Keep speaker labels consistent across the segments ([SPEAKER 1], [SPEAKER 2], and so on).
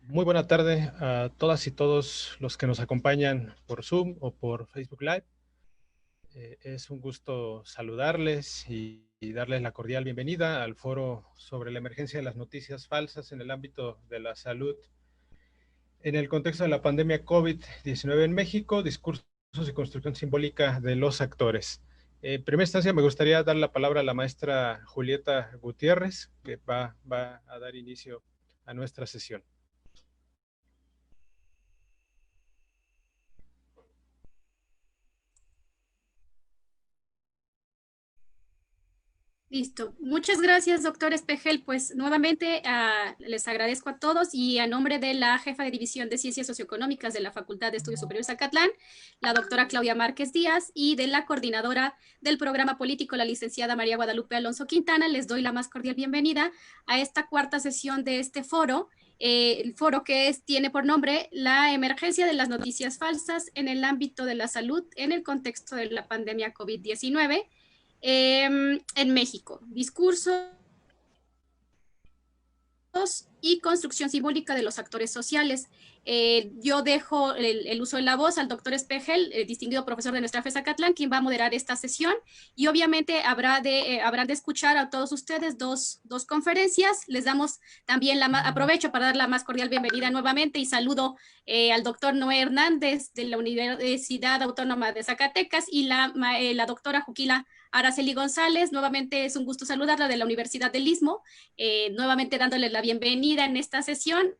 [SPEAKER 1] Muy buena tarde a todas y todos los que nos acompañan por Zoom o por Facebook Live. Es un gusto saludarles y darles la cordial bienvenida al foro sobre la emergencia de las noticias falsas en el ámbito de la salud en el contexto de la pandemia COVID-19 en México, discursos y construcción simbólica de los actores. En primera instancia, me gustaría dar la palabra a la maestra Julieta Gutiérrez, que va a dar inicio a nuestra sesión.
[SPEAKER 2] Listo. Muchas gracias, doctor Espejel. Pues nuevamente les agradezco a todos y a nombre de la jefa de División de Ciencias Socioeconómicas de la Facultad de Estudios Superiores Zacatlán, la doctora Claudia Márquez Díaz, y de la coordinadora del programa político, la licenciada María Guadalupe Alonso Quintana, les doy la más cordial bienvenida a esta cuarta sesión de este foro. El foro que tiene por nombre La emergencia de las noticias falsas en el ámbito de la salud en el contexto de la pandemia COVID-19. En México. Discursos y construcción simbólica de los actores sociales. Yo dejo el uso de la voz al doctor Espejel, distinguido profesor de nuestra FES Zacatlán, quien va a moderar esta sesión, y obviamente habrán de escuchar a todos ustedes dos conferencias. Les damos también aprovecho para dar la más cordial bienvenida nuevamente y saludo al doctor Noé Hernández de la Universidad Autónoma de Zacatecas y la doctora Juquila Araceli González. Nuevamente es un gusto saludarla, de la Universidad del Istmo, nuevamente dándoles la bienvenida en esta sesión.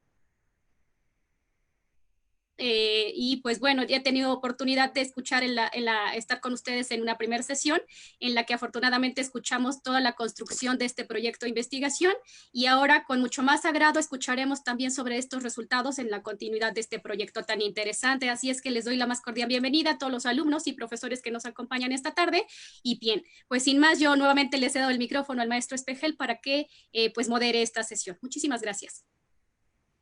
[SPEAKER 2] Y pues bueno, ya he tenido oportunidad de escuchar estar con ustedes en una primera sesión en la que afortunadamente escuchamos toda la construcción de este proyecto de investigación, y ahora con mucho más agrado escucharemos también sobre estos resultados en la continuidad de este proyecto tan interesante. Así es que les doy la más cordial bienvenida a todos los alumnos y profesores que nos acompañan esta tarde. Y bien, pues sin más, yo nuevamente les he dado el micrófono al maestro Espejel para que pues modere esta sesión. Muchísimas gracias.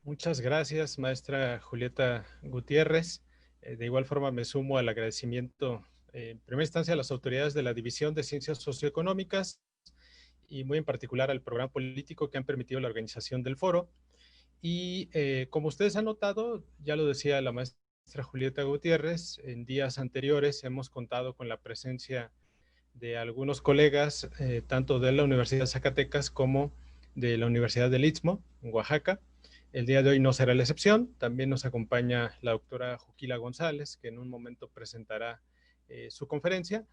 [SPEAKER 1] Muchas gracias, maestra Julieta Gutiérrez. De igual forma, me sumo al agradecimiento, en primera instancia, a las autoridades de la División de Ciencias Socioeconómicas y muy en particular al programa político que han permitido la organización del foro. Y como ustedes han notado, ya lo decía la maestra Julieta Gutiérrez, en días anteriores hemos contado con la presencia de algunos colegas, tanto de la Universidad de Zacatecas como de la Universidad del Istmo, en Oaxaca. El día de hoy no será la excepción. También nos acompaña la doctora Juquila González, que en un momento presentará su conferencia.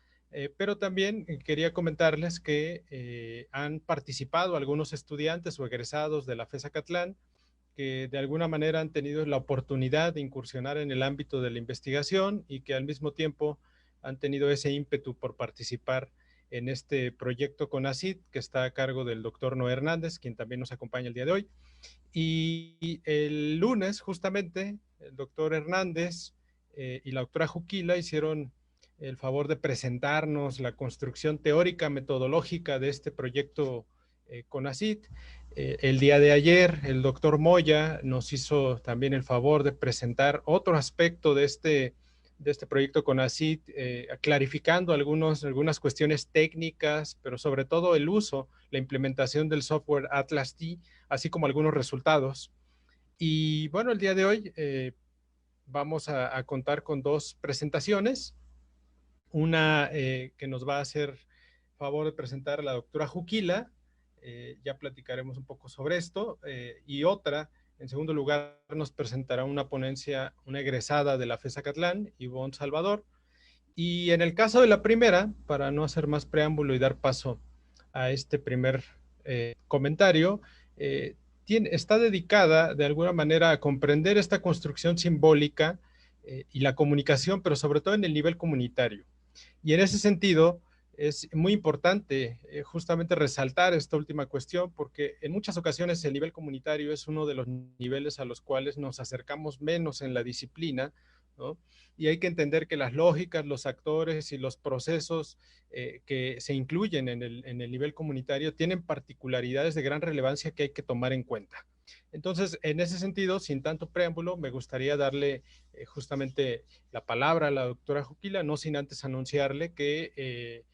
[SPEAKER 1] Pero también quería comentarles que han participado algunos estudiantes o egresados de la FES Zacatlán que de alguna manera han tenido la oportunidad de incursionar en el ámbito de la investigación y que al mismo tiempo han tenido ese ímpetu por participar en este proyecto CONACYT, que está a cargo del doctor Noé Hernández, quien también nos acompaña el día de hoy. Y el lunes, justamente, el doctor Hernández y la doctora Juquila hicieron el favor de presentarnos la construcción teórica metodológica de este proyecto CONACYT. El día de ayer, el doctor Moya nos hizo también el favor de presentar otro aspecto de este proyecto CONACYT, clarificando algunas cuestiones técnicas, pero sobre todo el uso, la implementación del software Atlas T, así como algunos resultados. Y bueno, el día de hoy vamos a contar con dos presentaciones. Una que nos va a hacer favor de presentar la doctora Juquila, ya platicaremos un poco sobre esto, y otra, en segundo lugar, nos presentará una ponencia, una egresada de la FES Zacatlán, Ivonne Salvador. Y en el caso de la primera, para no hacer más preámbulo y dar paso a este primer comentario, está dedicada de alguna manera a comprender esta construcción simbólica y la comunicación, pero sobre todo en el nivel comunitario. Y en ese sentido, es muy importante justamente resaltar esta última cuestión, porque en muchas ocasiones el nivel comunitario es uno de los niveles a los cuales nos acercamos menos en la disciplina, ¿no? Y hay que entender que las lógicas, los actores y los procesos que se incluyen en el nivel comunitario tienen particularidades de gran relevancia que hay que tomar en cuenta. Entonces, en ese sentido, sin tanto preámbulo, me gustaría darle justamente la palabra a la doctora Juquila, no sin antes anunciarle que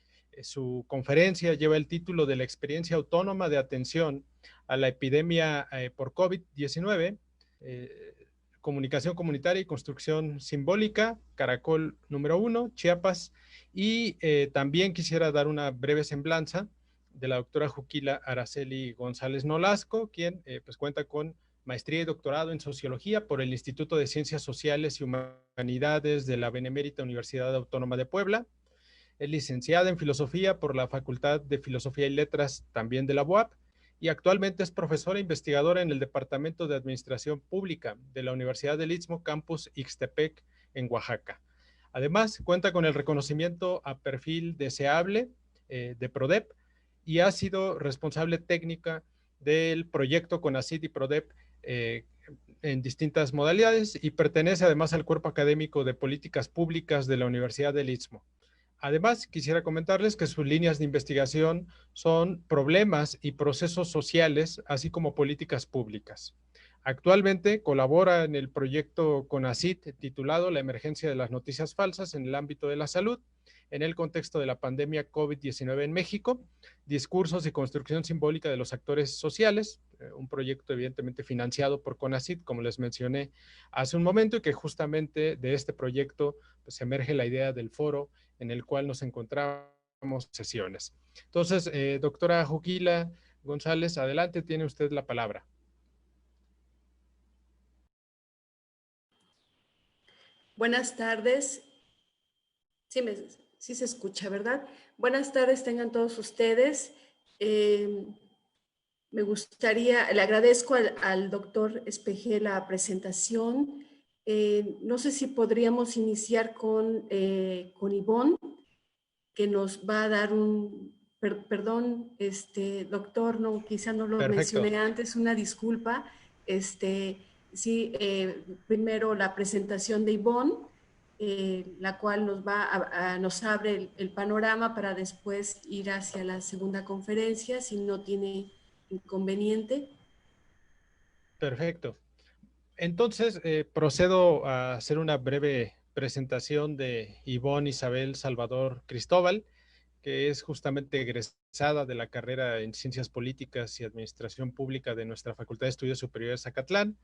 [SPEAKER 1] su conferencia lleva el título de la experiencia autónoma de atención a la epidemia por COVID-19, Comunicación Comunitaria y Construcción Simbólica, Caracol número 1, Chiapas. Y también quisiera dar una breve semblanza de la doctora Juquila Araceli González Nolasco, quien pues cuenta con maestría y doctorado en Sociología por el Instituto de Ciencias Sociales y Humanidades de la Benemérita Universidad Autónoma de Puebla. Es licenciada en Filosofía por la Facultad de Filosofía y Letras también de la UAP y actualmente es profesora e investigadora en el Departamento de Administración Pública de la Universidad del Istmo, Campus Ixtepec, en Oaxaca. Además, cuenta con el reconocimiento a perfil deseable de PRODEP y ha sido responsable técnica del proyecto CONACYT y PRODEP en distintas modalidades y pertenece además al cuerpo académico de políticas públicas de la Universidad del Istmo. Además, quisiera comentarles que sus líneas de investigación son problemas y procesos sociales, así como políticas públicas. Actualmente colabora en el proyecto CONACYT titulado La emergencia de las noticias falsas en el ámbito de la salud, en el contexto de la pandemia COVID-19 en México, discursos y construcción simbólica de los actores sociales, un proyecto evidentemente financiado por CONACYT, como les mencioné hace un momento, y que justamente de este proyecto pues, emerge la idea del foro en el cual nos encontramos sesiones. Entonces, doctora Juquila González, adelante, tiene usted la palabra.
[SPEAKER 3] Buenas tardes. Sí se escucha, ¿verdad? Buenas tardes tengan todos ustedes. Me gustaría, le agradezco al doctor Espejel la presentación. No sé si podríamos iniciar con Ivonne, que nos va a dar perdón, doctor, no, quizá no lo
[SPEAKER 1] Perfecto.
[SPEAKER 3] mencioné antes, una disculpa. Sí, primero la presentación de Ivonne, la cual nos abre el panorama para después ir hacia la segunda conferencia, si no tiene inconveniente.
[SPEAKER 1] Perfecto. Entonces, procedo a hacer una breve presentación de Ivonne Isabel Salvador Cristóbal, que es justamente egresada de la carrera en Ciencias Políticas y Administración Pública de nuestra Facultad de Estudios Superiores Zacatlán,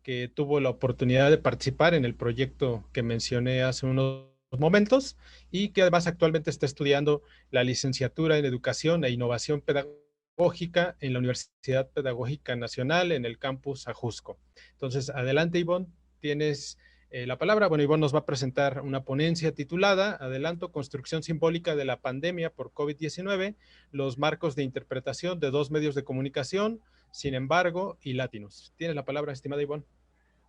[SPEAKER 1] que tuvo la oportunidad de participar en el proyecto que mencioné hace unos momentos y que además actualmente está estudiando la licenciatura en Educación e Innovación Pedagógica en la Universidad Pedagógica Nacional en el campus Ajusco. Entonces, adelante, Ivonne, tienes la palabra. Bueno, Ivonne nos va a presentar una ponencia titulada Adelanto, construcción simbólica de la pandemia por COVID-19, los marcos de interpretación de dos medios de comunicación, Sin embargo y Latinus. Tienes la palabra, estimada Ivonne.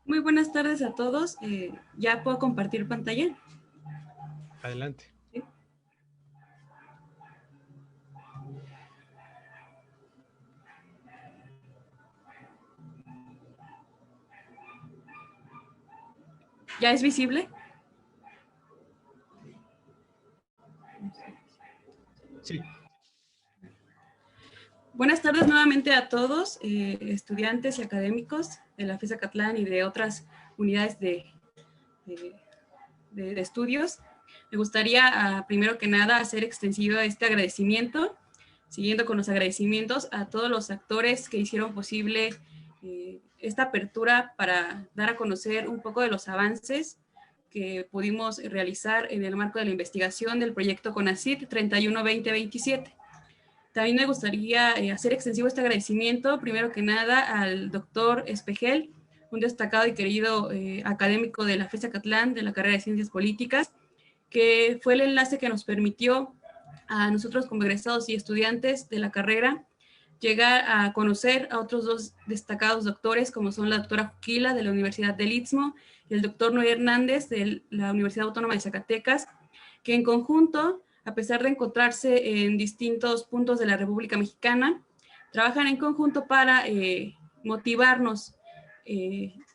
[SPEAKER 4] Muy buenas tardes a todos. ¿Ya puedo compartir pantalla?
[SPEAKER 1] Adelante.
[SPEAKER 4] ¿Sí? ¿Ya es visible?
[SPEAKER 1] Sí.
[SPEAKER 4] Buenas tardes nuevamente a todos, estudiantes y académicos de la FES Zacatlán y de otras unidades de estudios. Me gustaría, primero que nada, hacer extensivo este agradecimiento, siguiendo con los agradecimientos a todos los actores que hicieron posible esta apertura para dar a conocer un poco de los avances que pudimos realizar en el marco de la investigación del proyecto CONACYT 31-2027. También me gustaría hacer extensivo este agradecimiento, primero que nada, al doctor Espejel, un destacado y querido académico de la FES Zacatlán, de la carrera de Ciencias Políticas, que fue el enlace que nos permitió a nosotros como egresados y estudiantes de la carrera llegar a conocer a otros dos destacados doctores, como son la doctora Juquila de la Universidad del Istmo y el doctor Noé Hernández de la Universidad Autónoma de Zacatecas, que en conjunto, a pesar de encontrarse en distintos puntos de la República Mexicana, trabajan en conjunto para motivarnos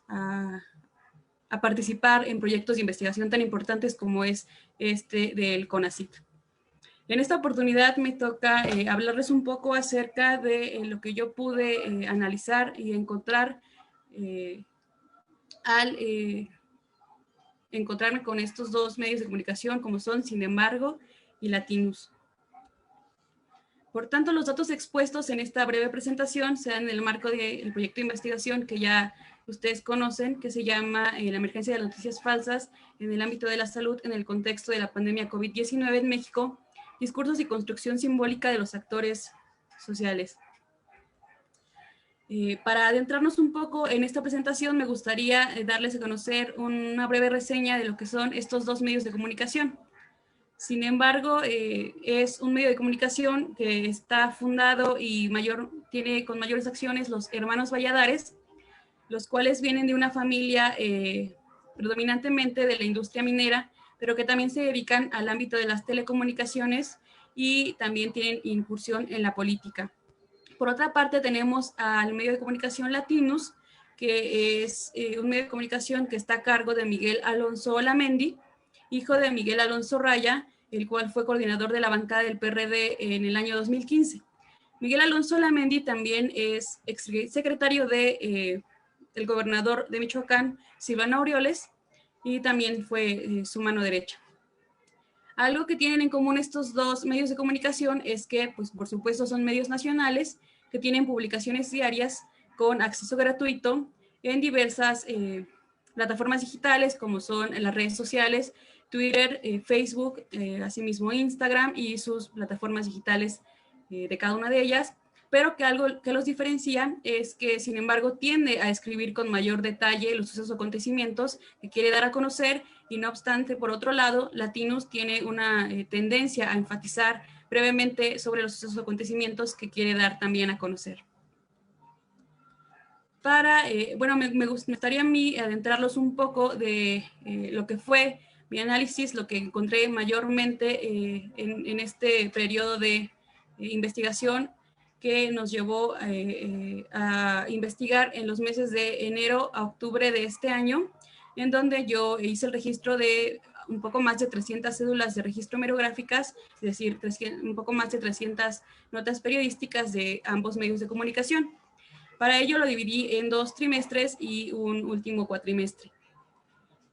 [SPEAKER 4] a participar en proyectos de investigación tan importantes como es este del CONACYT. En esta oportunidad me toca hablarles un poco acerca de lo que yo pude analizar y encontrar al encontrarme con estos dos medios de comunicación como son Sin embargo y Latinus. Por tanto, los datos expuestos en esta breve presentación se dan en el marco del proyecto de investigación que ya ustedes conocen, que se llama La emergencia de las noticias falsas en el ámbito de la salud en el contexto de la pandemia COVID-19 en México, discursos y construcción simbólica de los actores sociales. Para adentrarnos un poco en esta presentación, me gustaría darles a conocer una breve reseña de lo que son estos dos medios de comunicación. Sin embargo, es un medio de comunicación que está fundado y tiene con mayores acciones los hermanos Valladares, los cuales vienen de una familia predominantemente de la industria minera, pero que también se dedican al ámbito de las telecomunicaciones y también tienen incursión en la política. Por otra parte, tenemos al medio de comunicación Latinus, que es un medio de comunicación que está a cargo de Miguel Alonso Olamendi, hijo de Miguel Alonso Raya, el cual fue coordinador de la bancada del PRD en el año 2015. Miguel Alonso Olamendi también es exsecretario del gobernador de Michoacán, Silvano Aureoles, y también fue su mano derecha. Algo que tienen en común estos dos medios de comunicación es que, pues, por supuesto, son medios nacionales que tienen publicaciones diarias con acceso gratuito en diversas plataformas digitales, como son las redes sociales, Twitter, Facebook, asimismo Instagram y sus plataformas digitales de cada una de ellas, pero que algo que los diferencia es que, sin embargo, tiende a escribir con mayor detalle los sucesos o acontecimientos que quiere dar a conocer, y no obstante, por otro lado, Latinus tiene una tendencia a enfatizar brevemente sobre los sucesos o acontecimientos que quiere dar también a conocer. Bueno, me gustaría a mí adentrarlos un poco de lo que fue mi análisis, lo que encontré mayormente en este periodo de investigación que nos llevó a investigar en los meses de enero a octubre de este año, en donde yo hice el registro de un poco más de 300 cédulas de registro hemerográficas, es decir, un poco más de 300 notas periodísticas de ambos medios de comunicación. Para ello lo dividí en 2 trimestres y un último cuatrimestre.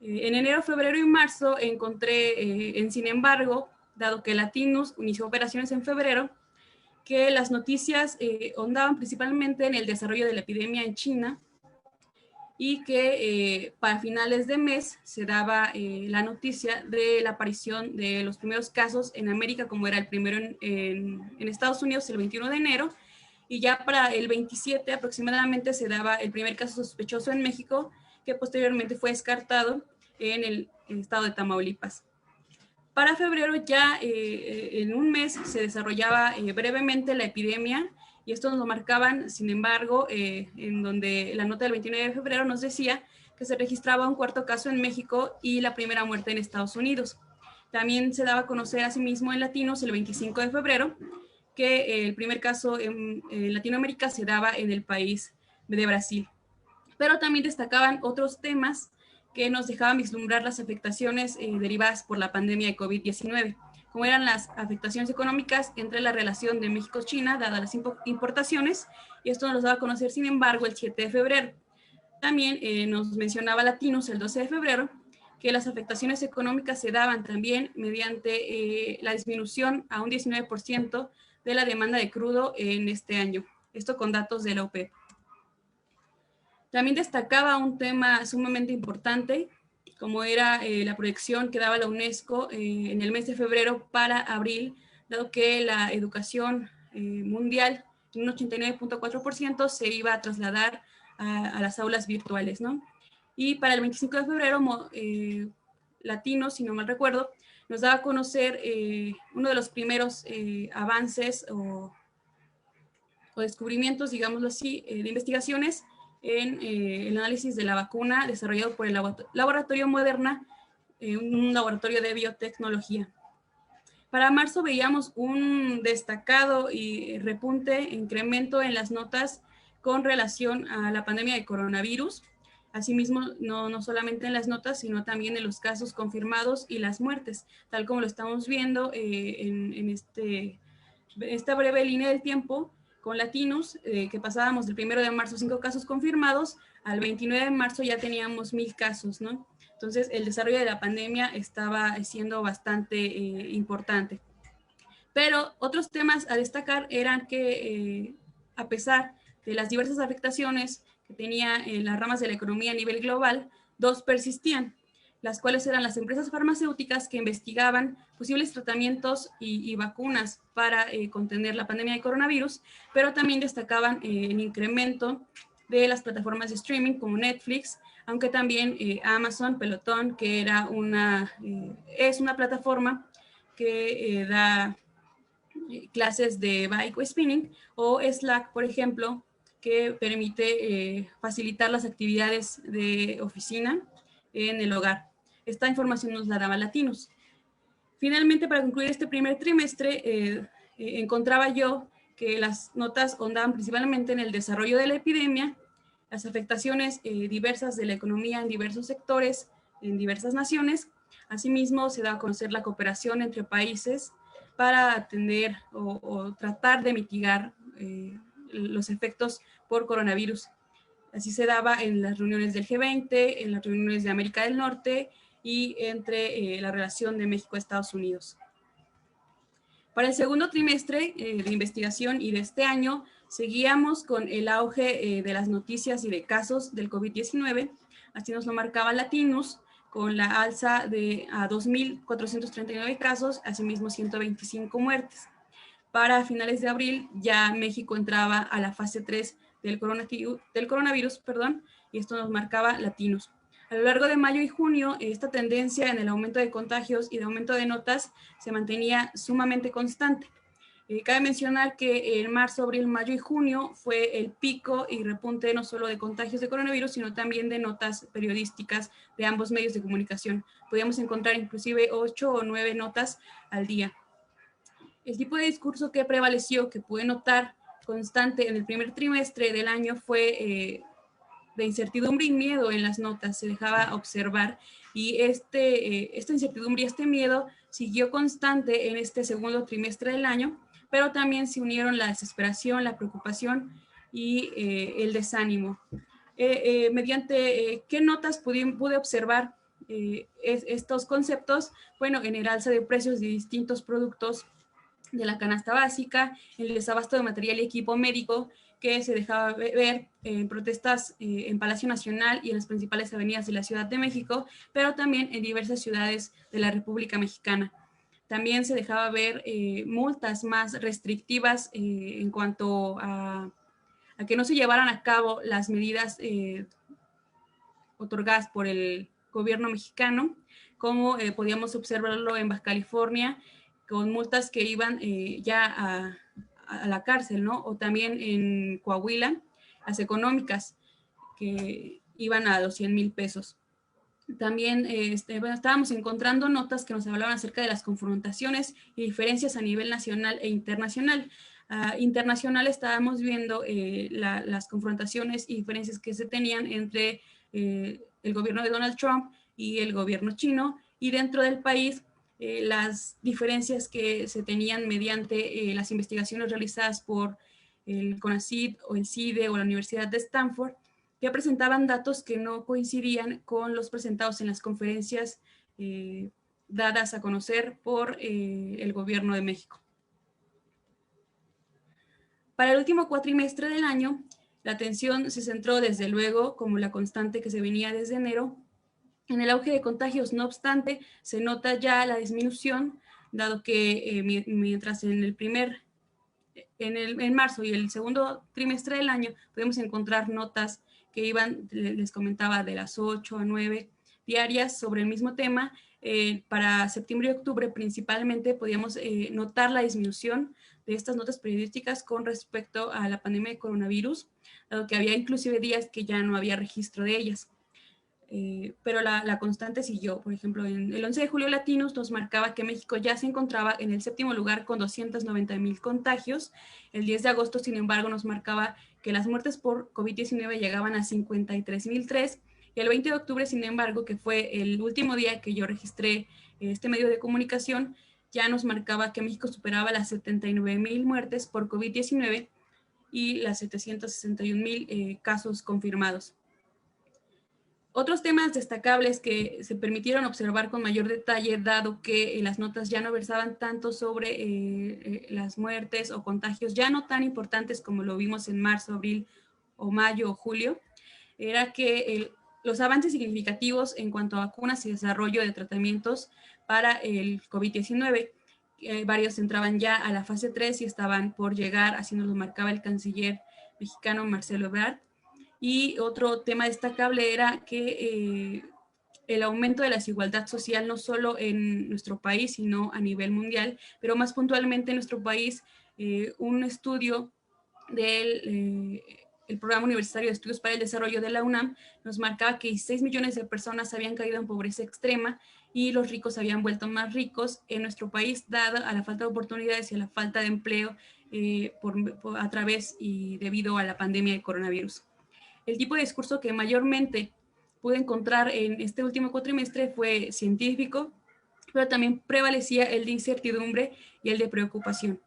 [SPEAKER 4] En enero, febrero y marzo encontré, sin embargo, dado que Latinus inició operaciones en febrero, que las noticias ondaban principalmente en el desarrollo de la epidemia en China, y que para finales de mes se daba la noticia de la aparición de los primeros casos en América, como era el primero en Estados Unidos el 21 de enero, y ya para el 27 aproximadamente se daba el primer caso sospechoso en México, que posteriormente fue descartado en el estado de Tamaulipas. Para febrero ya en un mes se desarrollaba brevemente la epidemia, y esto nos lo marcaban, sin embargo, en donde la nota del 29 de febrero nos decía que se registraba un 4º caso en México y la primera muerte en Estados Unidos. También se daba a conocer asimismo en Latinos el 25 de febrero que el primer caso en Latinoamérica se daba en el país de Brasil. Pero también destacaban otros temas que nos dejaban vislumbrar las afectaciones derivadas por la pandemia de COVID-19, como eran las afectaciones económicas entre la relación de México-China, dadas las importaciones, y esto nos lo daba a conocer, sin embargo, el 7 de febrero. También nos mencionaba Latinus el 12 de febrero, que las afectaciones económicas se daban también mediante la disminución a un 19% de la demanda de crudo en este año, esto con datos de la OPEP. También destacaba un tema sumamente importante, como era la proyección que daba la UNESCO en el mes de febrero para abril, dado que la educación mundial en un 89.4% se iba a trasladar a las aulas virtuales, ¿no? Y para el 25 de febrero, Latinos, si no mal recuerdo, nos daba a conocer uno de los primeros avances o descubrimientos, digámoslo así, de investigaciones en el análisis de la vacuna desarrollado por el laboratorio Moderna, un laboratorio de biotecnología. Para marzo veíamos un destacado y repunte, incremento en las notas con relación a la pandemia de coronavirus. Asimismo, no solamente en las notas, sino también en los casos confirmados y las muertes, tal como lo estamos viendo en esta breve línea del tiempo con Latinus, que pasábamos del 1 de marzo 5 casos confirmados, al 29 de marzo ya teníamos 1000 casos, ¿no? Entonces, el desarrollo de la pandemia estaba siendo bastante importante. Pero otros temas a destacar eran que, a pesar de las diversas afectaciones que tenía las ramas de la economía a nivel global, dos persistían, las cuales eran las empresas farmacéuticas que investigaban posibles tratamientos y vacunas para contener la pandemia de coronavirus, pero también destacaban el incremento de las plataformas de streaming como Netflix, aunque también Amazon, Peloton, que era es una plataforma que da clases de bike o spinning, o Slack, por ejemplo, que permite facilitar las actividades de oficina en el hogar. Esta información nos la daba Latinos. Finalmente, para concluir este primer trimestre, encontraba yo que las notas ondaban principalmente en el desarrollo de la epidemia, las afectaciones diversas de la economía en diversos sectores, en diversas naciones. Asimismo, se da a conocer la cooperación entre países para atender o tratar de mitigar los efectos por coronavirus. Así se daba en las reuniones del G20, en las reuniones de América del Norte y entre la relación de México a Estados Unidos. Para el segundo trimestre de investigación y de este año, seguíamos con el auge de las noticias y de casos del COVID-19. Así nos lo marcaba Latinos, con la alza a 2.439 casos, asimismo 125 muertes. Para finales de abril, ya México entraba a la fase 3 del coronavirus, y esto nos marcaba Latinos. A lo largo de mayo y junio, esta tendencia en el aumento de contagios y de aumento de notas se mantenía sumamente constante. Cabe mencionar que en marzo, abril, mayo y junio fue el pico y repunte no solo de contagios de coronavirus, sino también de notas periodísticas de ambos medios de comunicación. Podíamos encontrar inclusive 8 o 9 notas al día. El tipo de discurso que prevaleció, que pude notar constante en el primer trimestre del año, fue de incertidumbre y miedo en las notas, se dejaba observar, y esta incertidumbre y este miedo siguió constante en este segundo trimestre del año, pero también se unieron la desesperación, la preocupación y el desánimo. Mediante ¿qué notas pude observar estos conceptos? Bueno, en el alza de precios de distintos productos de la canasta básica, el desabasto de material y equipo médico que se dejaba ver en protestas en Palacio Nacional y en las principales avenidas de la Ciudad de México, pero también en diversas ciudades de la República Mexicana. También se dejaba ver multas más restrictivas en cuanto a que no se llevaran a cabo las medidas otorgadas por el gobierno mexicano, como podíamos observarlo en Baja California, con multas que iban ya a la cárcel, ¿no? O también en Coahuila, las económicas, que iban a los 100,000 pesos. También estábamos encontrando notas que nos hablaban acerca de las confrontaciones y diferencias a nivel nacional e internacional. Internacional estábamos viendo las confrontaciones y diferencias que se tenían entre el gobierno de Donald Trump y el gobierno chino, y dentro del país las diferencias que se tenían mediante las investigaciones realizadas por el CONACYT o el CIDE o la Universidad de Stanford, que presentaban datos que no coincidían con los presentados en las conferencias dadas a conocer por el gobierno de México. Para el último cuatrimestre del año, la atención se centró desde luego, como la constante que se venía desde enero, en el auge de contagios. No obstante, se nota ya la disminución, dado que mientras en marzo y el segundo trimestre del año podemos encontrar notas que iban, les comentaba, de las 8 a 9 diarias sobre el mismo tema, para septiembre y octubre principalmente podíamos notar la disminución de estas notas periodísticas con respecto a la pandemia de coronavirus, dado que había inclusive días que ya no había registro de ellas. Pero la constante siguió. Por ejemplo, en el 11 de julio Latinos nos marcaba que México ya se encontraba en el 7º lugar con 290,000 contagios. El 10 de agosto, sin embargo, nos marcaba que las muertes por COVID-19 llegaban a 53,003. Y el 20 de octubre, sin embargo, que fue el último día que yo registré este medio de comunicación, ya nos marcaba que México superaba las 79,000 muertes por COVID-19 y las 761,000 casos confirmados. Otros temas destacables que se permitieron observar con mayor detalle, dado que las notas ya no versaban tanto sobre las muertes o contagios ya no tan importantes como lo vimos en marzo, abril o mayo o julio, era que los avances significativos en cuanto a vacunas y desarrollo de tratamientos para el COVID-19, varios entraban ya a la fase 3 y estaban por llegar, así nos lo marcaba el canciller mexicano Marcelo Ebrard. Y otro tema destacable era que el aumento de la desigualdad social, no solo en nuestro país, sino a nivel mundial, pero más puntualmente en nuestro país, un estudio del el Programa Universitario de Estudios para el Desarrollo de la UNAM nos marcaba que 6 millones de personas habían caído en pobreza extrema y los ricos habían vuelto más ricos en nuestro país, dada a la falta de oportunidades y a la falta de empleo a través y debido a la pandemia de coronavirus. El tipo de discurso que mayormente pude encontrar en este último cuatrimestre fue científico, pero también prevalecía el de incertidumbre y el de preocupación.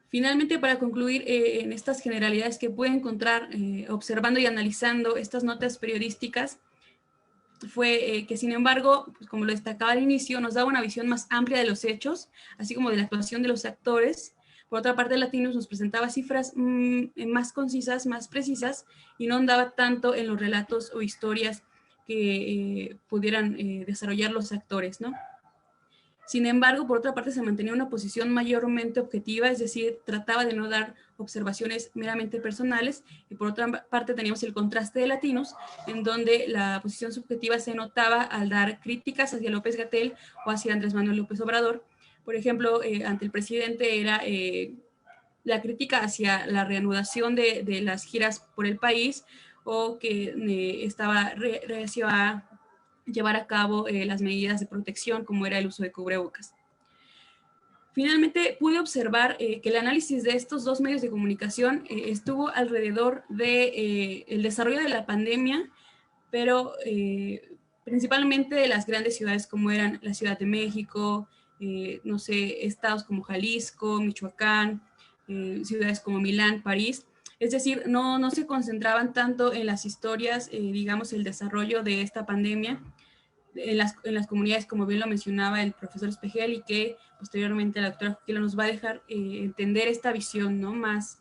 [SPEAKER 4] Finalmente, para concluir en estas generalidades que pude encontrar observando y analizando estas notas periodísticas, fue que sin embargo, pues como lo destacaba al inicio, nos daba una visión más amplia de los hechos, así como de la actuación de los actores. Por otra parte, Latinos nos presentaba cifras más concisas, más precisas, y no andaba tanto en los relatos o historias que pudieran desarrollar los actores, ¿no? Sin embargo, por otra parte, se mantenía una posición mayormente objetiva, es decir, trataba de no dar observaciones meramente personales, y por otra parte teníamos el contraste de Latinos, en donde la posición subjetiva se notaba al dar críticas hacia López-Gatell o hacia Andrés Manuel López Obrador. Por ejemplo, ante el presidente era la crítica hacia la reanudación de las giras por el país, o que estaba reacio a llevar a cabo las medidas de protección, como era el uso de cubrebocas. Finalmente, pude observar que el análisis de estos dos medios de comunicación estuvo alrededor del desarrollo de la pandemia, pero principalmente de las grandes ciudades como eran la Ciudad de México, no sé, estados como Jalisco, Michoacán, ciudades como Milán, París. Es decir, no se concentraban tanto en las historias, digamos, el desarrollo de esta pandemia en las comunidades, como bien lo mencionaba el profesor Espejel, y que posteriormente la doctora Juquila nos va a dejar entender esta visión, ¿no? más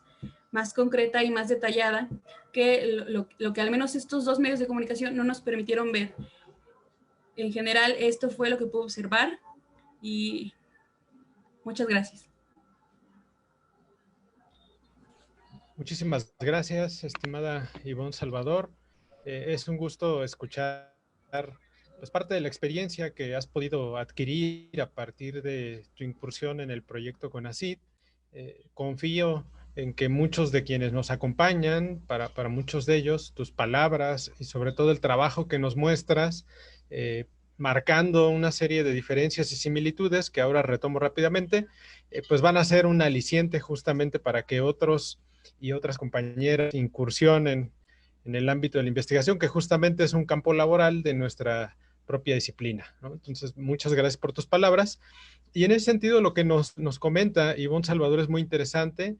[SPEAKER 4] concreta y más detallada, que lo que al menos estos dos medios de comunicación no nos permitieron ver. En general, esto fue lo que pude observar, y muchas gracias.
[SPEAKER 1] Muchísimas gracias, estimada Ivonne Salvador. Es un gusto escuchar pues, parte de la experiencia que has podido adquirir a partir de tu incursión en el proyecto CONACYT. Confío en que muchos de quienes nos acompañan, para muchos de ellos, tus palabras y sobre todo el trabajo que nos muestras, marcando una serie de diferencias y similitudes que ahora retomo rápidamente, pues van a ser un aliciente justamente para que otros y otras compañeras incursionen en el ámbito de la investigación, que justamente es un campo laboral de nuestra propia disciplina, ¿no? Entonces, muchas gracias por tus palabras. Y en ese sentido, lo que nos comenta Ivonne Salvador es muy interesante.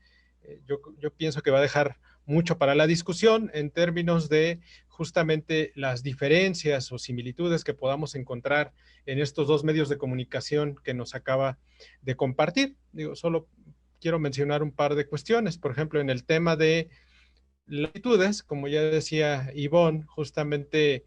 [SPEAKER 1] Yo pienso que va a dejar mucho para la discusión en términos de justamente las diferencias o similitudes que podamos encontrar en estos dos medios de comunicación que nos acaba de compartir. Digo, solo quiero mencionar un par de cuestiones. Por ejemplo, en el tema de latitudes, como ya decía Ivonne, justamente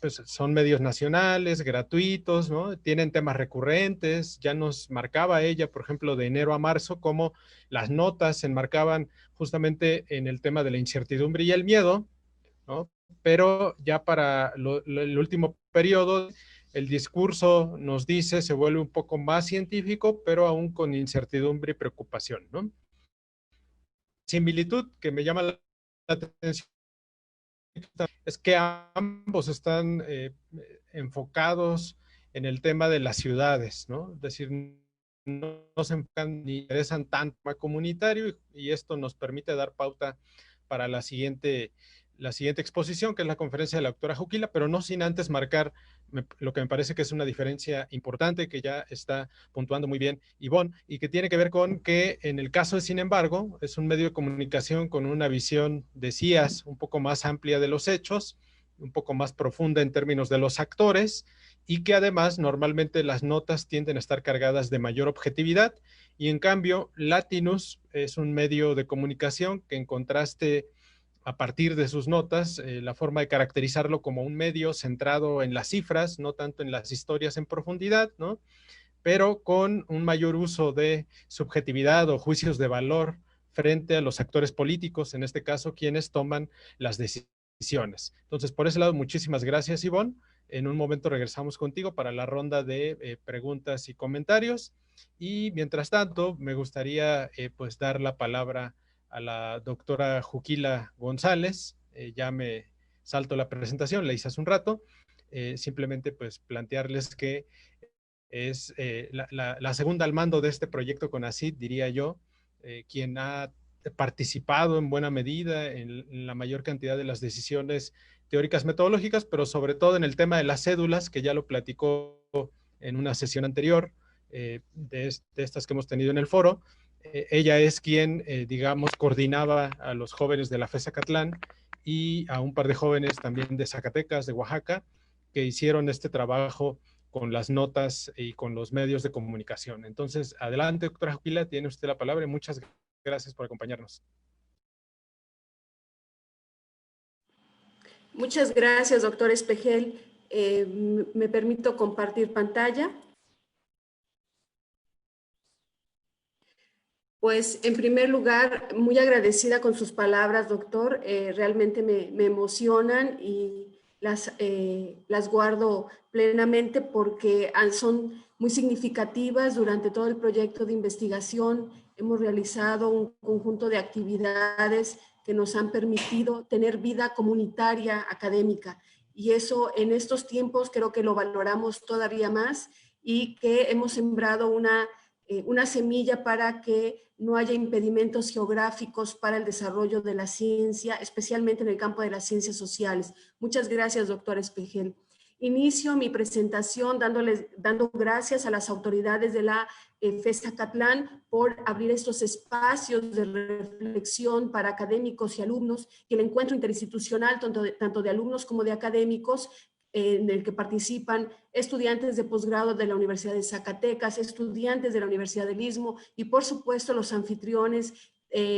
[SPEAKER 1] pues son medios nacionales, gratuitos, ¿no? Tienen temas recurrentes. Ya nos marcaba ella, por ejemplo, de enero a marzo, cómo las notas se enmarcaban justamente en el tema de la incertidumbre y el miedo, ¿no? Pero ya para el último periodo, el discurso nos dice, se vuelve un poco más científico, pero aún con incertidumbre y preocupación, ¿no? Similitud que me llama la atención es que ambos están enfocados en el tema de las ciudades, ¿no? Es decir, no se enfocan ni interesan tanto a comunitario, y esto nos permite dar pauta para la siguiente exposición, que es la conferencia de la doctora Juquila, pero no sin antes marcar lo que me parece que es una diferencia importante que ya está puntuando muy bien Ivonne, y que tiene que ver con que en el caso de Sin embargo, es un medio de comunicación con una visión, decías, un poco más amplia de los hechos, un poco más profunda en términos de los actores, y que además normalmente las notas tienden a estar cargadas de mayor objetividad, y en cambio Latinus es un medio de comunicación que, en contraste, a partir de sus notas, la forma de caracterizarlo como un medio centrado en las cifras, no tanto en las historias en profundidad, ¿no? Pero con un mayor uso de subjetividad o juicios de valor frente a los actores políticos, en este caso, quienes toman las decisiones. Entonces, por ese lado, muchísimas gracias, Ivonne. En un momento regresamos contigo para la ronda de preguntas y comentarios. Y mientras tanto, me gustaría pues dar la palabra a la doctora Juquila González. Ya me salto la presentación, la hice hace un rato. Simplemente pues plantearles que es la segunda al mando de este proyecto CONACYT, diría yo, quien ha participado en buena medida en la mayor cantidad de las decisiones teóricas metodológicas, pero sobre todo en el tema de las cédulas, que ya lo platicó en una sesión anterior de estas que hemos tenido en el foro. Ella es quien, digamos, coordinaba a los jóvenes de la FES Zacatlán y a un par de jóvenes también de Zacatecas, de Oaxaca, que hicieron este trabajo con las notas y con los medios de comunicación. Entonces, adelante, doctora Juquila, tiene usted la palabra y muchas gracias por acompañarnos.
[SPEAKER 3] Muchas gracias, doctor Espejel. Me permito compartir pantalla. Pues, en primer lugar, muy agradecida con sus palabras, doctor. Realmente me emocionan y las guardo plenamente porque son muy significativas. Durante todo el proyecto de investigación hemos realizado un conjunto de actividades que nos han permitido tener vida comunitaria académica. Y eso en estos tiempos creo que lo valoramos todavía más, y que hemos sembrado una semilla para que no haya impedimentos geográficos para el desarrollo de la ciencia, especialmente en el campo de las ciencias sociales. Muchas gracias, doctor Espejel. Inicio mi presentación dando gracias a las autoridades de la FES Zacatlán por abrir estos espacios de reflexión para académicos y alumnos, y el encuentro interinstitucional tanto de alumnos como de académicos, en el que participan estudiantes de posgrado de la Universidad de Zacatecas, estudiantes de la Universidad del Istmo y, por supuesto, los anfitriones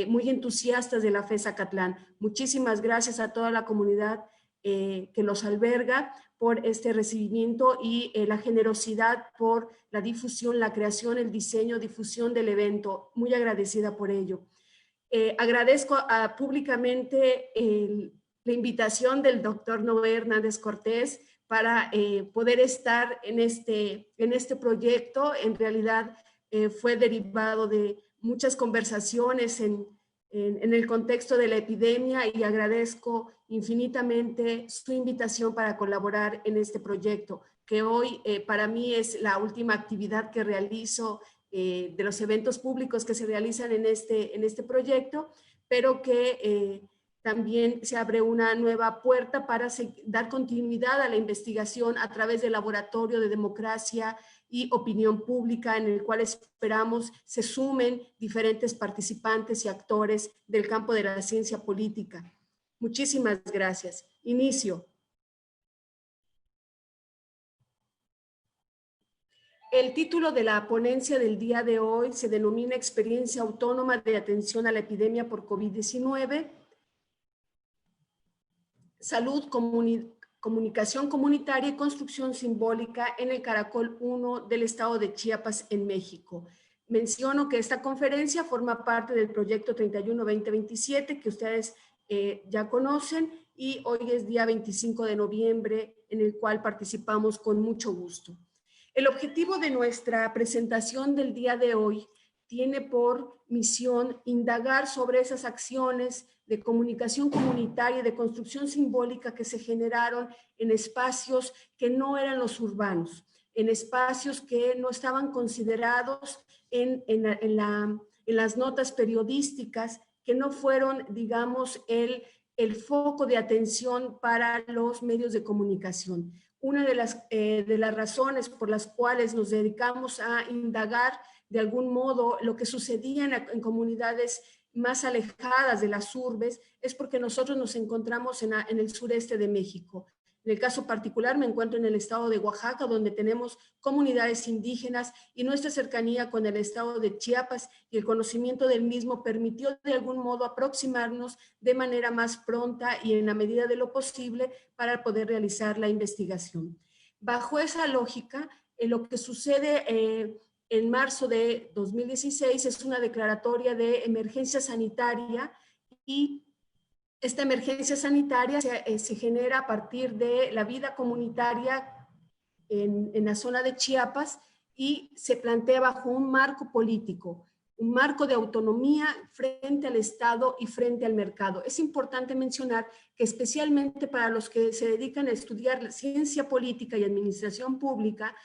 [SPEAKER 3] muy entusiastas de la FES Zacatlán. Muchísimas gracias a toda la comunidad que los alberga por este recibimiento y la generosidad por la difusión, la creación, el diseño, difusión del evento. Muy agradecida por ello. Agradezco públicamente la invitación del doctor Noé Hernández Cortés para poder estar en este proyecto. En realidad fue derivado de muchas conversaciones en el contexto de la epidemia, y agradezco infinitamente su invitación para colaborar en este proyecto, que hoy para mí es la última actividad que realizo de los eventos públicos que se realizan en este proyecto, pero que también se abre una nueva puerta para dar continuidad a la investigación a través del Laboratorio de Democracia y Opinión Pública, en el cual esperamos se sumen diferentes participantes y actores del campo de la ciencia política. Muchísimas gracias. Inicio. El título de la ponencia del día de hoy se denomina Experiencia Autónoma de Atención a la Epidemia por COVID-19, Salud, Comunicación Comunitaria y Construcción Simbólica en el Caracol 1 del Estado de Chiapas, en México. Menciono que esta conferencia forma parte del proyecto 31-2027 que ustedes ya conocen, y hoy es día 25 de noviembre, en el cual participamos con mucho gusto. El objetivo de nuestra presentación del día de hoy tiene por misión indagar sobre esas acciones de comunicación comunitaria y de construcción simbólica que se generaron en espacios que no eran los urbanos, en espacios que no estaban considerados en las notas periodísticas, que no fueron, digamos, el foco de atención para los medios de comunicación. Una de las razones por las cuales nos dedicamos a indagar de algún modo lo que sucedía en comunidades más alejadas de las urbes es porque nosotros nos encontramos en el sureste de México. En el caso particular me encuentro en el estado de Oaxaca, donde tenemos comunidades indígenas, y nuestra cercanía con el estado de Chiapas y el conocimiento del mismo permitió de algún modo aproximarnos de manera más pronta y en la medida de lo posible para poder realizar la investigación. Bajo esa lógica, lo que sucede en marzo de 2016 es una declaratoria de emergencia sanitaria, y esta emergencia sanitaria se genera a partir de la vida comunitaria en la zona de Chiapas, y se plantea bajo un marco político, un marco de autonomía frente al Estado y frente al mercado. Es importante mencionar que especialmente para los que se dedican a estudiar ciencia política y administración pública,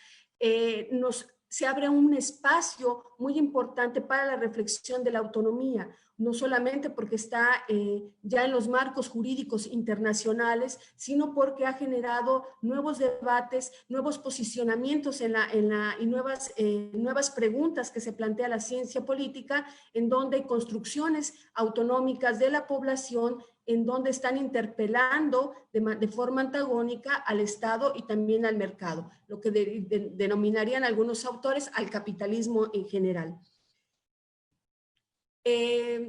[SPEAKER 3] se abre un espacio muy importante para la reflexión de la autonomía, no solamente porque está ya en los marcos jurídicos internacionales, sino porque ha generado nuevos debates, nuevos posicionamientos y nuevas preguntas que se plantea la ciencia política, en donde hay construcciones autonómicas de la población, en donde están interpelando de forma antagónica al Estado y también al mercado, lo que denominarían algunos autores al capitalismo en general.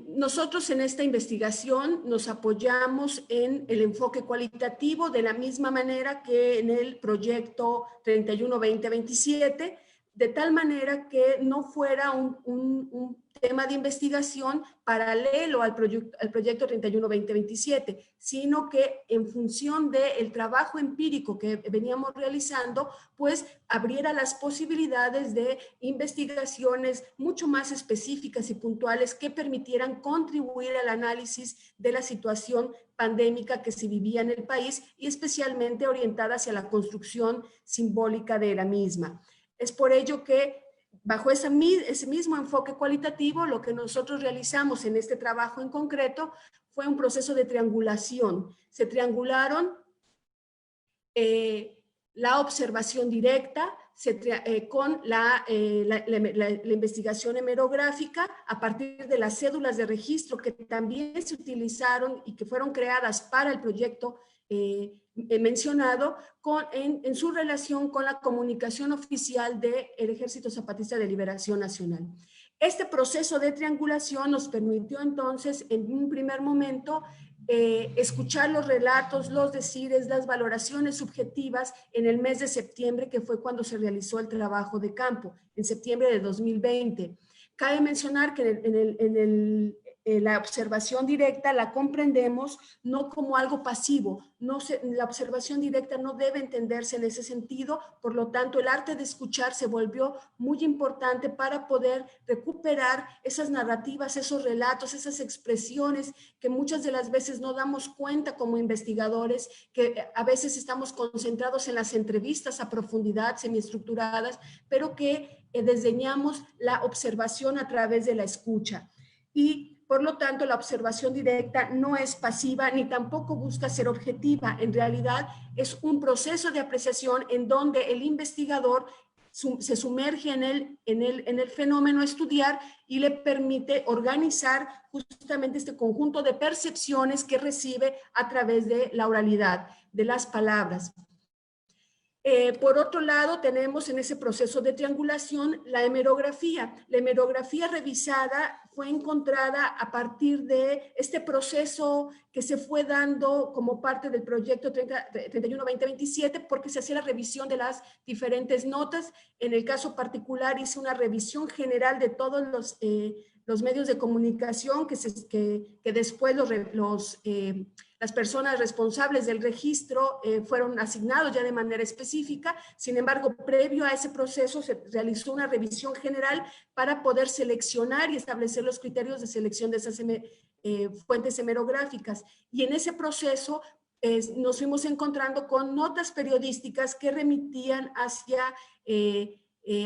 [SPEAKER 3] Nosotros en esta investigación nos apoyamos en el enfoque cualitativo de la misma manera que en el proyecto 31-2027, de tal manera que no fuera un tema de investigación paralelo al proyecto 31-2027, sino que en función del trabajo empírico que veníamos realizando, pues abriera las posibilidades de investigaciones mucho más específicas y puntuales que permitieran contribuir al análisis de la situación pandémica que se vivía en el país, y especialmente orientada hacia la construcción simbólica de la misma. Es por ello que bajo ese mismo enfoque cualitativo, lo que nosotros realizamos en este trabajo en concreto fue un proceso de triangulación. Se triangularon la observación directa con la investigación hemerográfica a partir de las cédulas de registro que también se utilizaron y que fueron creadas para el proyecto mencionado en su relación con la comunicación oficial del Ejército Zapatista de Liberación Nacional. Este proceso de triangulación nos permitió entonces en un primer momento escuchar los relatos, los decires, las valoraciones subjetivas en el mes de septiembre, que fue cuando se realizó el trabajo de campo, en septiembre de 2020. Cabe mencionar que la observación directa la comprendemos no como algo pasivo, la observación directa no debe entenderse en ese sentido, por lo tanto el arte de escuchar se volvió muy importante para poder recuperar esas narrativas, esos relatos, esas expresiones que muchas de las veces no damos cuenta como investigadores, que a veces estamos concentrados en las entrevistas a profundidad, semiestructuradas, pero que desdeñamos la observación a través de la escucha. Y por lo tanto, la observación directa no es pasiva ni tampoco busca ser objetiva. En realidad, es un proceso de apreciación en donde el investigador se sumerge en el fenómeno a estudiar y le permite organizar justamente este conjunto de percepciones que recibe a través de la oralidad, de las palabras. Por otro lado, tenemos en ese proceso de triangulación la hemerografía. La hemerografía revisada fue encontrada a partir de este proceso que se fue dando como parte del proyecto 31-2027, porque se hacía la revisión de las diferentes notas. En el caso particular hice una revisión general de todos los medios de comunicación que después las personas responsables del registro fueron asignados ya de manera específica. Sin embargo, previo a ese proceso se realizó una revisión general para poder seleccionar y establecer los criterios de selección de esas fuentes hemerográficas. Y en ese proceso nos fuimos encontrando con notas periodísticas que remitían hacia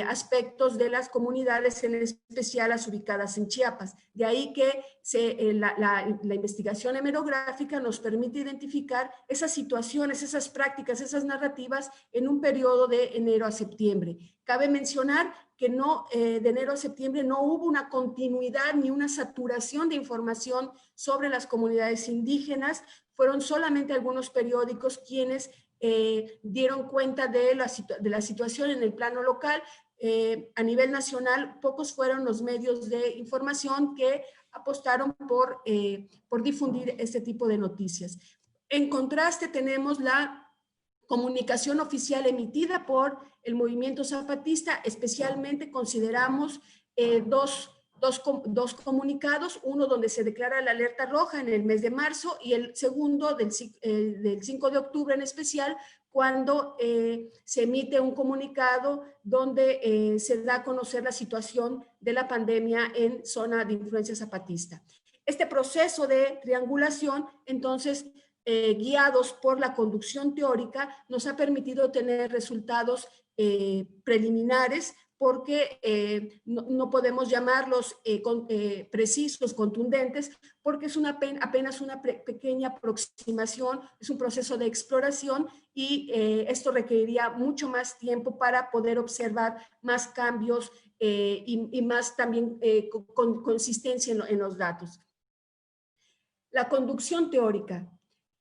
[SPEAKER 3] aspectos de las comunidades, en especial las ubicadas en Chiapas. De ahí que la investigación hemerográfica nos permite identificar esas situaciones, esas prácticas, esas narrativas en un periodo de enero a septiembre. Cabe mencionar que de enero a septiembre no hubo una continuidad ni una saturación de información sobre las comunidades indígenas. Fueron solamente algunos periódicos quienes dieron cuenta de la situación en el plano local. A nivel nacional, pocos fueron los medios de información que apostaron por difundir este tipo de noticias. En contraste, tenemos la comunicación oficial emitida por el movimiento zapatista. Especialmente consideramos dos comunicados, uno donde se declara la alerta roja en el mes de marzo y el segundo del 5 de octubre en especial, cuando se emite un comunicado donde se da a conocer la situación de la pandemia en zona de influencia zapatista. Este proceso de triangulación, entonces, guiados por la conducción teórica, nos ha permitido tener resultados preliminares, porque no podemos llamarlos precisos, contundentes, porque es apenas una pequeña aproximación, es un proceso de exploración y esto requeriría mucho más tiempo para poder observar más cambios y más también consistencia en los datos. La conducción teórica.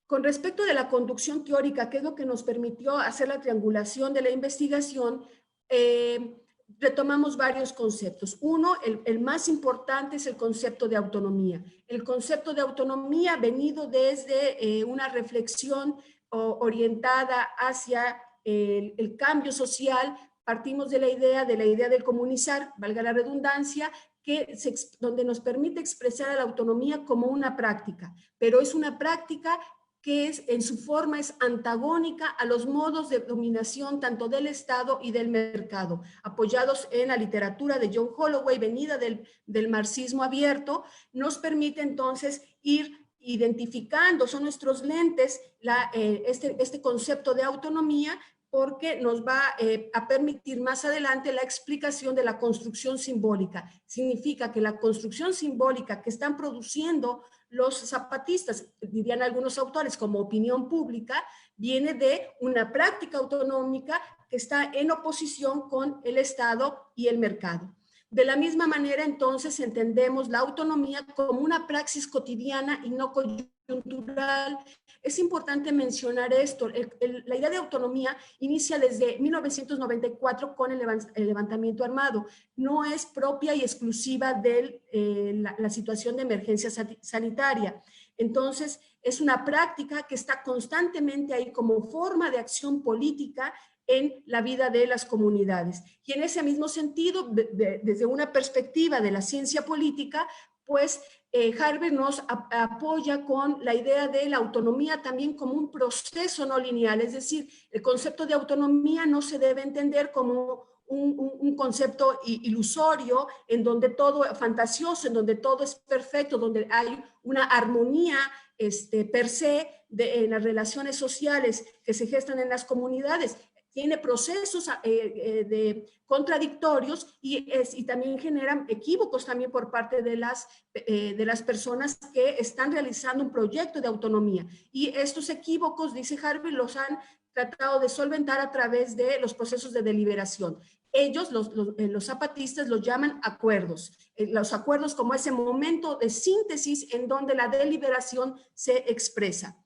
[SPEAKER 3] Con respecto de la conducción teórica, que es lo que nos permitió hacer la triangulación de la investigación, retomamos varios conceptos. Uno, el más importante, es el concepto de autonomía. El concepto de autonomía venido desde una reflexión orientada hacia el cambio social. Partimos de la idea del comunizar, valga la redundancia, donde nos permite expresar a la autonomía como una práctica, pero es una práctica que en su forma es antagónica a los modos de dominación tanto del Estado y del mercado, apoyados en la literatura de John Holloway, venida del marxismo abierto. Nos permite entonces ir identificando, son nuestros lentes, este concepto de autonomía, porque nos va a permitir más adelante la explicación de la construcción simbólica. Significa que la construcción simbólica que están produciendo los zapatistas, dirían algunos autores, como opinión pública, viene de una práctica autonómica que está en oposición con el Estado y el mercado. De la misma manera, entonces, entendemos la autonomía como una praxis cotidiana y no coyuntural. Es importante mencionar esto. La idea de autonomía inicia desde 1994 con el levantamiento armado. No es propia y exclusiva de la situación de emergencia sanitaria. Entonces, es una práctica que está constantemente ahí como forma de acción política en la vida de las comunidades. Y en ese mismo sentido, desde una perspectiva de la ciencia política, pues Harvey nos apoya con la idea de la autonomía también como un proceso no lineal, es decir, el concepto de autonomía no se debe entender como un concepto ilusorio, en donde todo es fantasioso, en donde todo es perfecto, donde hay una armonía per se en las relaciones sociales que se gestan en las comunidades. Tiene procesos contradictorios y también generan equívocos también por parte de las personas que están realizando un proyecto de autonomía. Y estos equívocos, dice Harvey, los han tratado de solventar a través de los procesos de deliberación. Ellos, los zapatistas, los llaman acuerdos. Los acuerdos como ese momento de síntesis en donde la deliberación se expresa.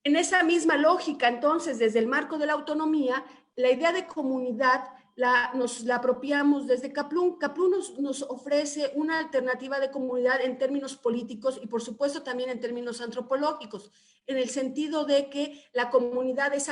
[SPEAKER 3] En esa misma lógica, entonces, desde el marco de la autonomía, la idea de comunidad nos la apropiamos desde Kaplun. Kaplun nos ofrece una alternativa de comunidad en términos políticos y, por supuesto, también en términos antropológicos, en el sentido de que la comunidad es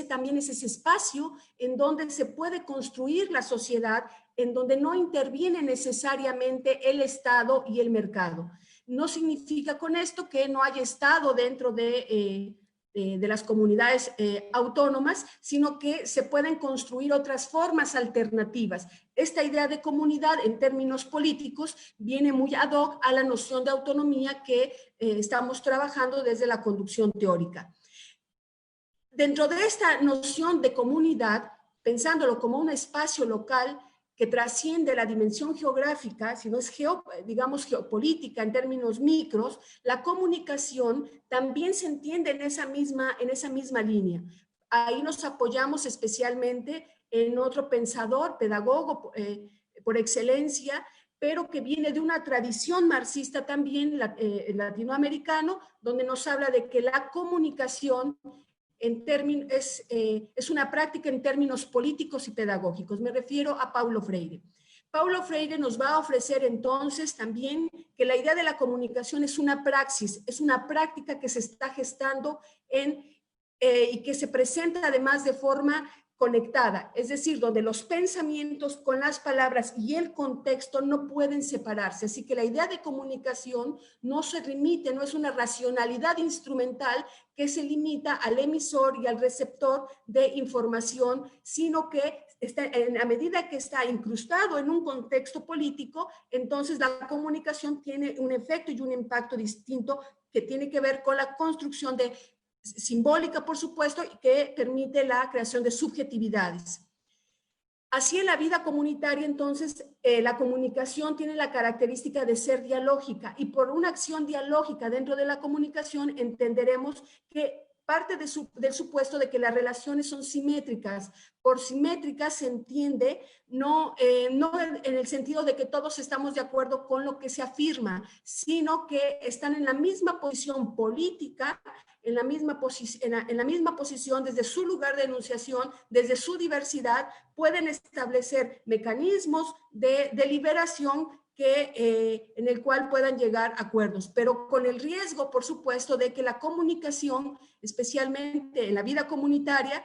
[SPEAKER 3] también es ese espacio en donde se puede construir la sociedad, en donde no interviene necesariamente el Estado y el mercado. No significa con esto que no haya Estado dentro de las comunidades autónomas, sino que se pueden construir otras formas alternativas. Esta idea de comunidad en términos políticos viene muy ad hoc a la noción de autonomía que estamos trabajando desde la conducción teórica. Dentro de esta noción de comunidad, pensándolo como un espacio local que trasciende la dimensión geográfica, sino es digamos geopolítica en términos micros, la comunicación también se entiende en esa misma línea. Ahí nos apoyamos especialmente en otro pensador, pedagogo por excelencia, pero que viene de una tradición marxista también latinoamericano, donde nos habla de que la comunicación es una práctica en términos políticos y pedagógicos. Me refiero a Paulo Freire. Paulo Freire nos va a ofrecer entonces también que la idea de la comunicación es una praxis, es una práctica que se está gestando y que se presenta además de forma conectada, es decir, donde los pensamientos con las palabras y el contexto no pueden separarse. Así que la idea de comunicación no se limite, no es una racionalidad instrumental que se limita al emisor y al receptor de información, sino que a medida que está incrustado en un contexto político, entonces la comunicación tiene un efecto y un impacto distinto que tiene que ver con la construcción simbólica, por supuesto, y que permite la creación de subjetividades. Así en la vida comunitaria, entonces, la comunicación tiene la característica de ser dialógica, y por una acción dialógica dentro de la comunicación entenderemos que parte del supuesto de que las relaciones son simétricas. Por simétricas se entiende no en el sentido de que todos estamos de acuerdo con lo que se afirma, sino que están en la misma posición política, en la misma posición desde su lugar de enunciación, desde su diversidad, pueden establecer mecanismos de deliberación en el cual puedan llegar a acuerdos, pero con el riesgo, por supuesto, de que la comunicación, especialmente en la vida comunitaria,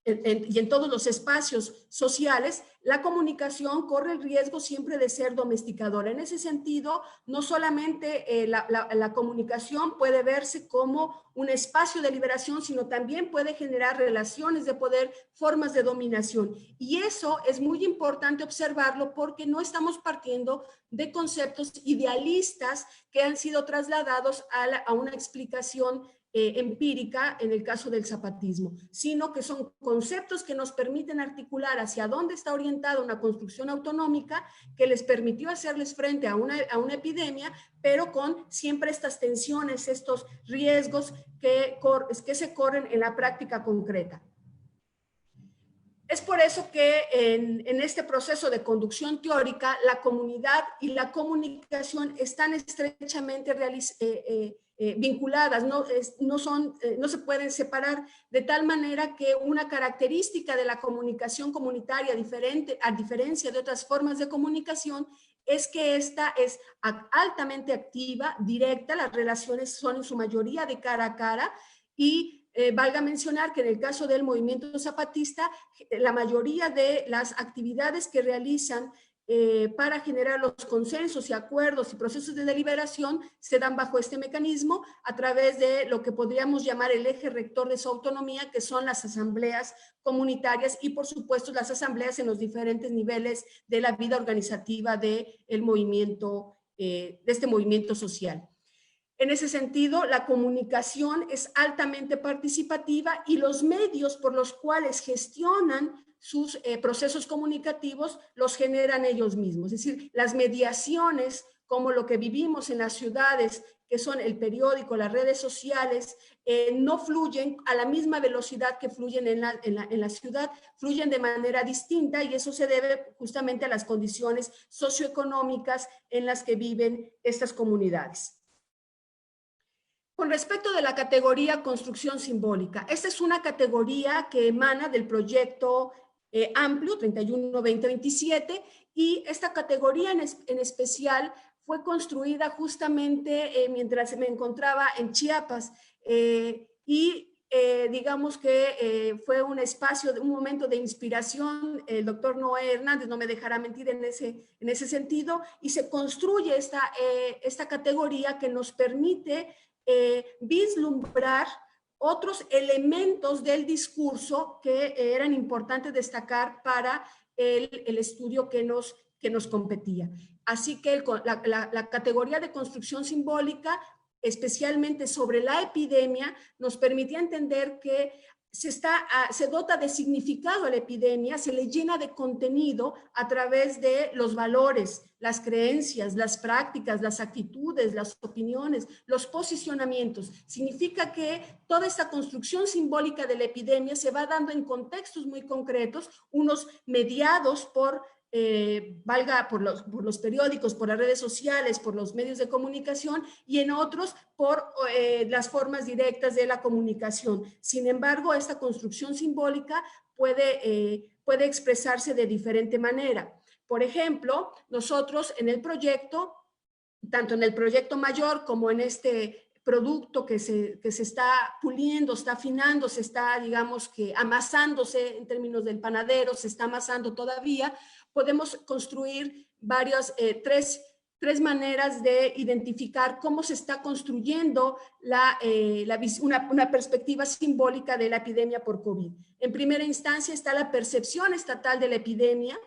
[SPEAKER 3] y en todos los espacios sociales, la comunicación corre el riesgo siempre de ser domesticadora. En ese sentido, no solamente la comunicación puede verse como un espacio de liberación, sino también puede generar relaciones de poder, formas de dominación. Y eso es muy importante observarlo porque no estamos partiendo de conceptos idealistas que han sido trasladados a una explicación empírica en el caso del zapatismo, sino que son conceptos que nos permiten articular hacia dónde está orientada una construcción autonómica que les permitió hacerles frente a una epidemia, pero con siempre estas tensiones, estos riesgos que se corren en la práctica concreta. Es por eso que en este proceso de conducción teórica, la comunidad y la comunicación están estrechamente vinculadas, no se pueden separar, de tal manera que una característica de la comunicación comunitaria a diferencia de otras formas de comunicación, es que esta es altamente activa, directa, las relaciones son en su mayoría de cara a cara y valga mencionar que en el caso del movimiento zapatista, la mayoría de las actividades que realizan para generar los consensos y acuerdos y procesos de deliberación se dan bajo este mecanismo a través de lo que podríamos llamar el eje rector de su autonomía, que son las asambleas comunitarias y por supuesto las asambleas en los diferentes niveles de la vida organizativa de este movimiento social. En ese sentido, la comunicación es altamente participativa y los medios por los cuales gestionan sus procesos comunicativos los generan ellos mismos. Es decir, las mediaciones, como lo que vivimos en las ciudades, que son el periódico, las redes sociales, no fluyen a la misma velocidad que fluyen en la ciudad, fluyen de manera distinta y eso se debe justamente a las condiciones socioeconómicas en las que viven estas comunidades. Con respecto de la categoría construcción simbólica, esta es una categoría que emana del proyecto amplio 31-2027 y esta categoría en especial fue construida justamente mientras me encontraba en Chiapas digamos que fue un espacio, un momento de inspiración. El doctor Noé Hernández no me dejará mentir en ese sentido y se construye esta categoría que nos permite vislumbrar otros elementos del discurso que eran importantes destacar para el estudio que nos competía. Así que la categoría de construcción simbólica, especialmente sobre la epidemia, nos permitía entender que se dota de significado a la epidemia, se le llena de contenido a través de los valores, las creencias, las prácticas, las actitudes, las opiniones, los posicionamientos. Significa que toda esta construcción simbólica de la epidemia se va dando en contextos muy concretos, unos mediados por valga por los periódicos, por las redes sociales, por los medios de comunicación, y en otros por las formas directas de la comunicación. Sin embargo, esta construcción simbólica puede expresarse de diferente manera. Por ejemplo, nosotros en el proyecto, tanto en el proyecto mayor como en este producto que se está puliendo, está afinando, se está, digamos que amasándose en términos del panadero, se está amasando todavía, podemos construir tres maneras de identificar cómo se está construyendo una perspectiva simbólica de la epidemia por COVID. En primera instancia está la percepción estatal de la epidemia.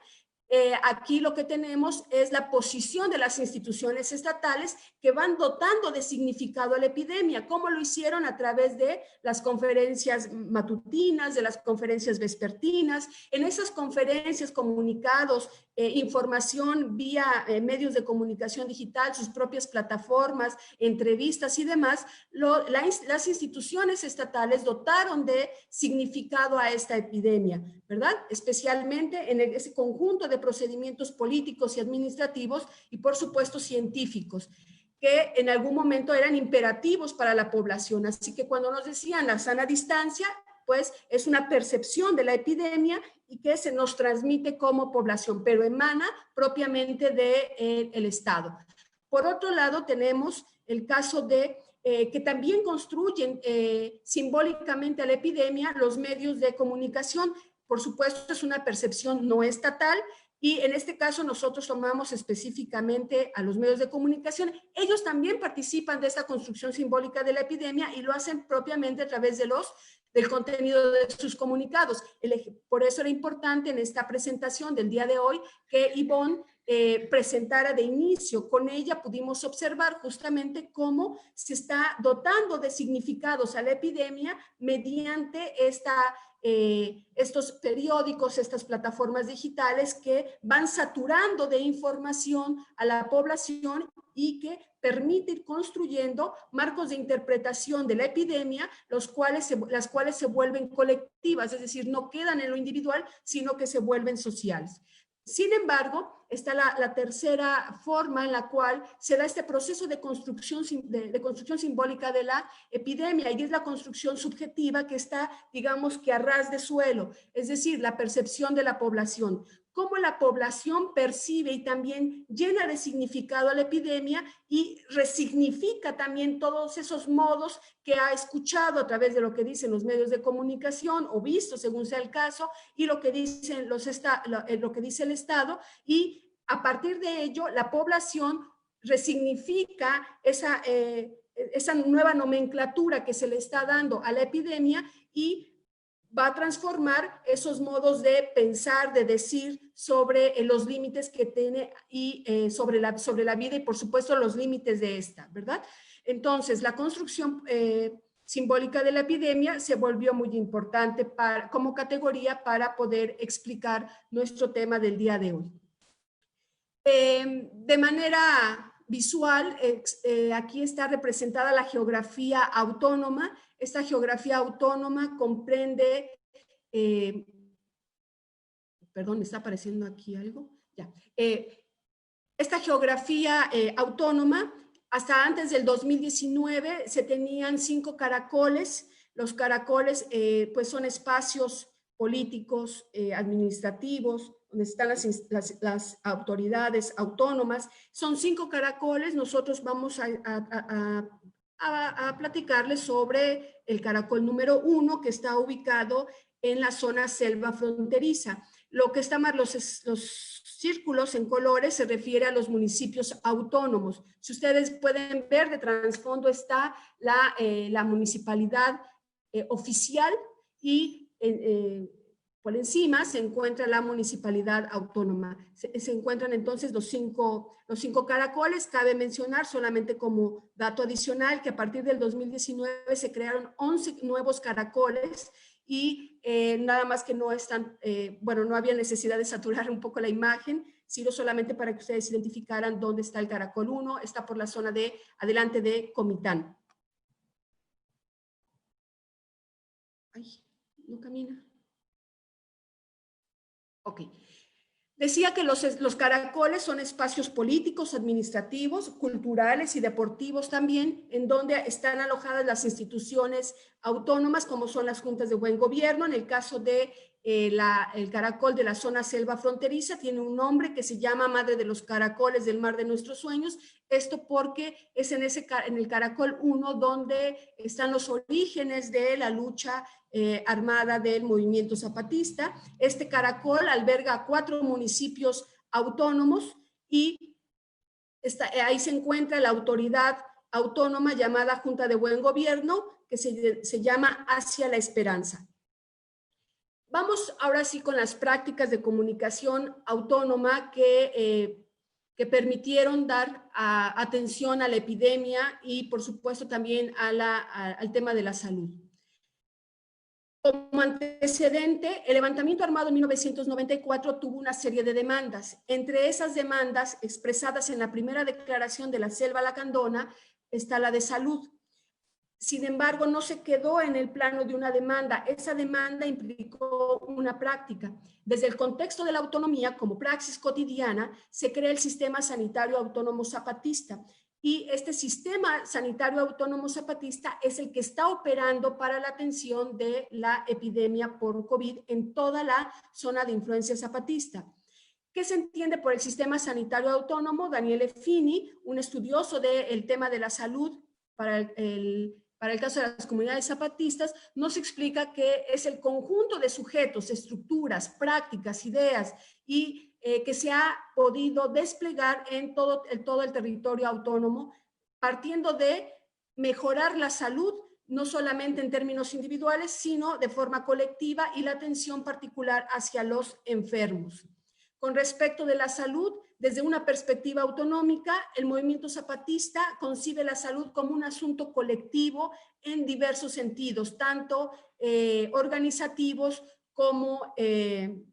[SPEAKER 3] Aquí lo que tenemos es la posición de las instituciones estatales que van dotando de significado a la epidemia, como lo hicieron a través de las conferencias matutinas, de las conferencias vespertinas. En esas conferencias, comunicados, información vía medios de comunicación digital, sus propias plataformas, entrevistas y demás, las instituciones estatales dotaron de significado a esta epidemia, ¿verdad? Especialmente en ese conjunto de procedimientos políticos y administrativos y, por supuesto, científicos, que en algún momento eran imperativos para la población. Así que cuando nos decían la sana distancia, pues es una percepción de la epidemia y que se nos transmite como población, pero emana propiamente del Estado. Por otro lado, tenemos el caso de que también construyen simbólicamente a la epidemia los medios de comunicación. Por supuesto, es una percepción no estatal, y en este caso nosotros tomamos específicamente a los medios de comunicación. Ellos también participan de esta construcción simbólica de la epidemia y lo hacen propiamente a través del contenido de sus comunicados. Por eso era importante en esta presentación del día de hoy que Ivonne presentara de inicio. Con ella pudimos observar justamente cómo se está dotando de significados a la epidemia mediante estos periódicos, estas plataformas digitales que van saturando de información a la población y que permite ir construyendo marcos de interpretación de la epidemia, las cuales se vuelven colectivas, es decir, no quedan en lo individual, sino que se vuelven sociales. Sin embargo, está la tercera forma en la cual se da este proceso de construcción simbólica de la epidemia, y es la construcción subjetiva que está, digamos que a ras de suelo, es decir, la percepción de la población. Cómo la población percibe y también llena de significado a la epidemia y resignifica también todos esos modos que ha escuchado a través de lo que dicen los medios de comunicación o visto, según sea el caso, y lo que dice el Estado, y a partir de ello la población resignifica esa nueva nomenclatura que se le está dando a la epidemia y va a transformar esos modos de pensar, de decir sobre los límites que tiene y sobre la vida y, por supuesto, los límites de esta, ¿verdad? Entonces, la construcción simbólica de la epidemia se volvió muy importante como categoría para poder explicar nuestro tema del día de hoy. De manera visual, aquí está representada la geografía autónoma. Esta geografía autónoma comprende, perdón, me está apareciendo aquí algo, ya. Esta geografía autónoma, hasta antes del 2019 se tenían 5 caracoles. Los caracoles pues son espacios políticos, administrativos, donde están las autoridades autónomas. Son 5 caracoles. Nosotros vamos a platicarles sobre el caracol número 1, que está ubicado en la zona selva fronteriza. Lo que están los círculos en colores se refiere a los municipios autónomos. Si ustedes pueden ver, de trasfondo está la municipalidad oficial y por encima se encuentra la municipalidad autónoma. Se encuentran entonces los cinco caracoles. Cabe mencionar solamente como dato adicional que a partir del 2019 se crearon 11 nuevos caracoles y nada más que no están, bueno, no había necesidad de saturar un poco la imagen, sino solamente para que ustedes identificaran dónde está el caracol 1, está por la zona de adelante de Comitán. Ay, no camina. Ok. Decía que los caracoles son espacios políticos, administrativos, culturales y deportivos también, en donde están alojadas las instituciones autónomas, como son las juntas de buen gobierno. En el caso de el caracol de la zona selva fronteriza, tiene un nombre que se llama Madre de los Caracoles del Mar de Nuestros Sueños. Esto porque es en el Caracol 1 donde están los orígenes de la lucha armada del movimiento zapatista. Este caracol alberga 4 municipios autónomos y ahí se encuentra la autoridad autónoma llamada Junta de Buen Gobierno, que se llama Hacia la Esperanza. Vamos ahora sí con las prácticas de comunicación autónoma que permitieron dar atención a la epidemia y por supuesto también al tema de la salud. Como antecedente, el levantamiento armado en 1994 tuvo una serie de demandas. Entre esas demandas expresadas en la primera declaración de la Selva Lacandona está la de salud. Sin embargo, no se quedó en el plano de una demanda. Esa demanda implicó una práctica. Desde el contexto de la autonomía, como praxis cotidiana, se crea el Sistema Sanitario Autónomo Zapatista. Y este Sistema Sanitario Autónomo Zapatista es el que está operando para la atención de la epidemia por COVID en toda la zona de influencia zapatista. ¿Qué se entiende por el Sistema Sanitario Autónomo? Daniele Fini, un estudioso del tema de la salud para el caso de las comunidades zapatistas, nos explica que es el conjunto de sujetos, estructuras, prácticas, ideas y que se ha podido desplegar en todo el territorio autónomo, partiendo de mejorar la salud, no solamente en términos individuales, sino de forma colectiva y la atención particular hacia los enfermos. Con respecto de la salud, desde una perspectiva autonómica, el movimiento zapatista concibe la salud como un asunto colectivo en diversos sentidos, tanto organizativos como en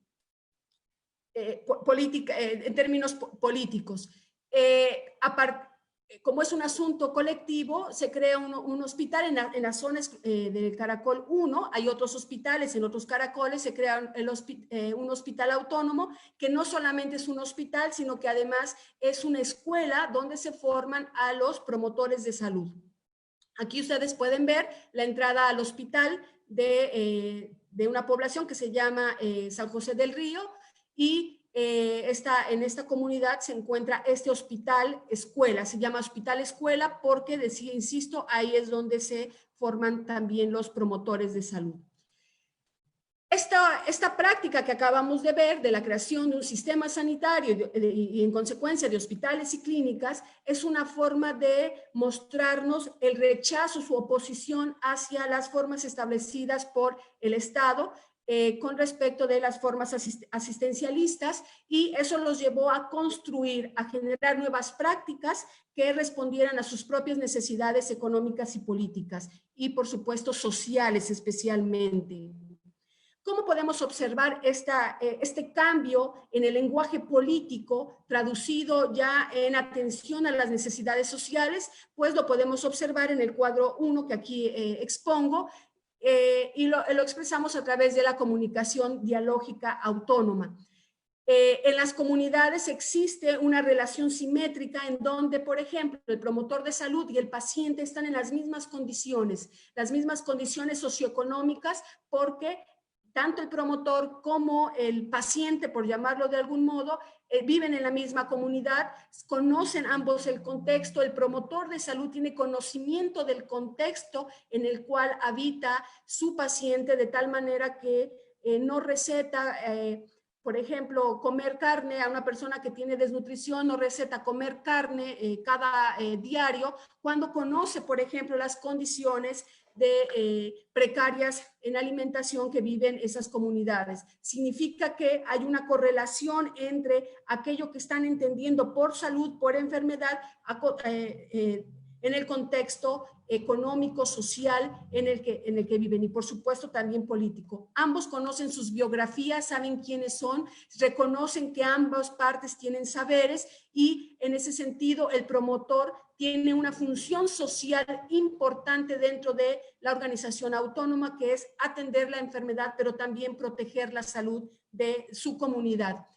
[SPEAKER 3] términos políticos. Como es un asunto colectivo, se crea un hospital en las zonas del Caracol 1, hay otros hospitales en otros caracoles, se crea un hospital autónomo que no solamente es un hospital, sino que además es una escuela donde se forman a los promotores de salud. Aquí ustedes pueden ver la entrada al hospital de una población que se llama San José del Río y en esta comunidad se encuentra este hospital escuela, se llama hospital escuela porque, insisto, ahí es donde se forman también los promotores de salud. Esta práctica que acabamos de ver de la creación de un sistema sanitario y en consecuencia de hospitales y clínicas es una forma de mostrarnos el rechazo, su oposición hacia las formas establecidas por el Estado con respecto de las formas asistencialistas, y eso los llevó a construir, a generar nuevas prácticas que respondieran a sus propias necesidades económicas y políticas y por supuesto sociales especialmente. ¿Cómo podemos observar este cambio en el lenguaje político traducido ya en atención a las necesidades sociales? Pues lo podemos observar en el cuadro 1 que aquí expongo y lo expresamos a través de la comunicación dialógica autónoma. En las comunidades existe una relación simétrica en donde, por ejemplo, el promotor de salud y el paciente están en las mismas condiciones socioeconómicas, porque tanto el promotor como el paciente, por llamarlo de algún modo, viven en la misma comunidad, conocen ambos el contexto. El promotor de salud tiene conocimiento del contexto en el cual habita su paciente, de tal manera que no receta, por ejemplo, comer carne a una persona que tiene desnutrición, no receta comer carne cada diario, cuando conoce, por ejemplo, las condiciones precarias en alimentación que viven esas comunidades. Significa que hay una correlación entre aquello que están entendiendo por salud, por enfermedad, en el contexto económico, social en el que viven, y por supuesto también político. Ambos conocen sus biografías, saben quiénes son, reconocen que ambas partes tienen saberes, y en ese sentido el promotor tiene una función social importante dentro de la organización autónoma, que es atender la enfermedad, pero también proteger la salud de su comunidad.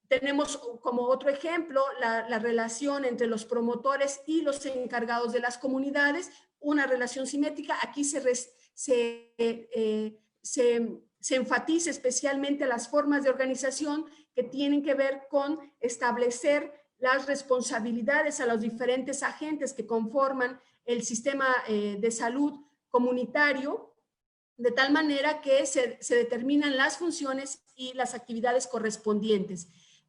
[SPEAKER 3] Tenemos como otro ejemplo la relación entre los promotores y los encargados de las comunidades, una relación simétrica. Aquí se enfatiza especialmente las formas de organización que tienen que ver con establecer las responsabilidades a los diferentes agentes que conforman el sistema de salud comunitario, de tal manera que se determinan las funciones y las actividades correspondientes.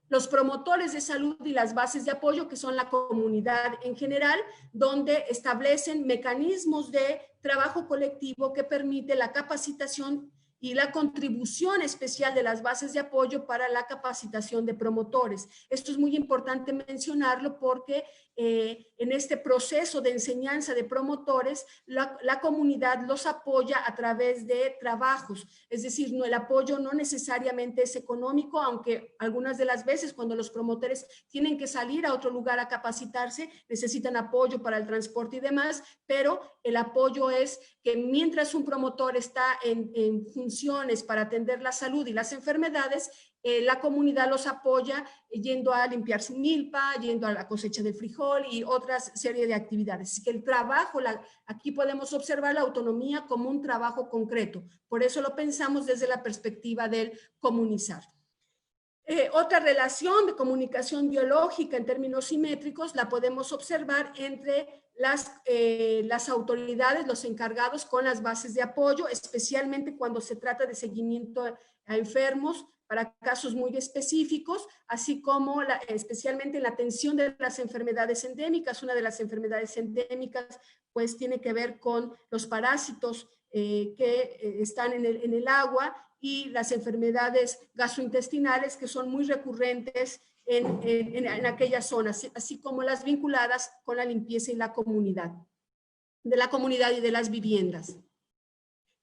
[SPEAKER 3] Los promotores de salud y las bases de apoyo, que son la comunidad en general, donde establecen mecanismos de trabajo colectivo que permite la capacitación y la contribución especial de las bases de apoyo para la capacitación de promotores. Esto es muy importante mencionarlo porque en este proceso de enseñanza de promotores, la comunidad los apoya a través de trabajos. Es decir, el apoyo no necesariamente es económico, aunque algunas de las veces cuando los promotores tienen que salir a otro lugar a capacitarse, necesitan apoyo para el transporte y demás, pero el apoyo es que mientras un promotor está en funciones para atender la salud y las enfermedades, la comunidad los apoya yendo a limpiar su milpa, yendo a la cosecha del frijol y otras serie de actividades. Así que el trabajo, aquí podemos observar la autonomía como un trabajo concreto. Por eso lo pensamos desde la perspectiva del comunizar. Otra relación de comunicación biológica en términos simétricos la podemos observar entre las autoridades, los encargados con las bases de apoyo, especialmente cuando se trata de seguimiento a enfermos para casos muy específicos, así como especialmente en la atención de las enfermedades endémicas. Una de las enfermedades endémicas pues tiene que ver con los parásitos que están en el agua y las enfermedades gastrointestinales que son muy recurrentes en aquellas zonas, así como las vinculadas con la limpieza y la comunidad, de la comunidad y de las viviendas.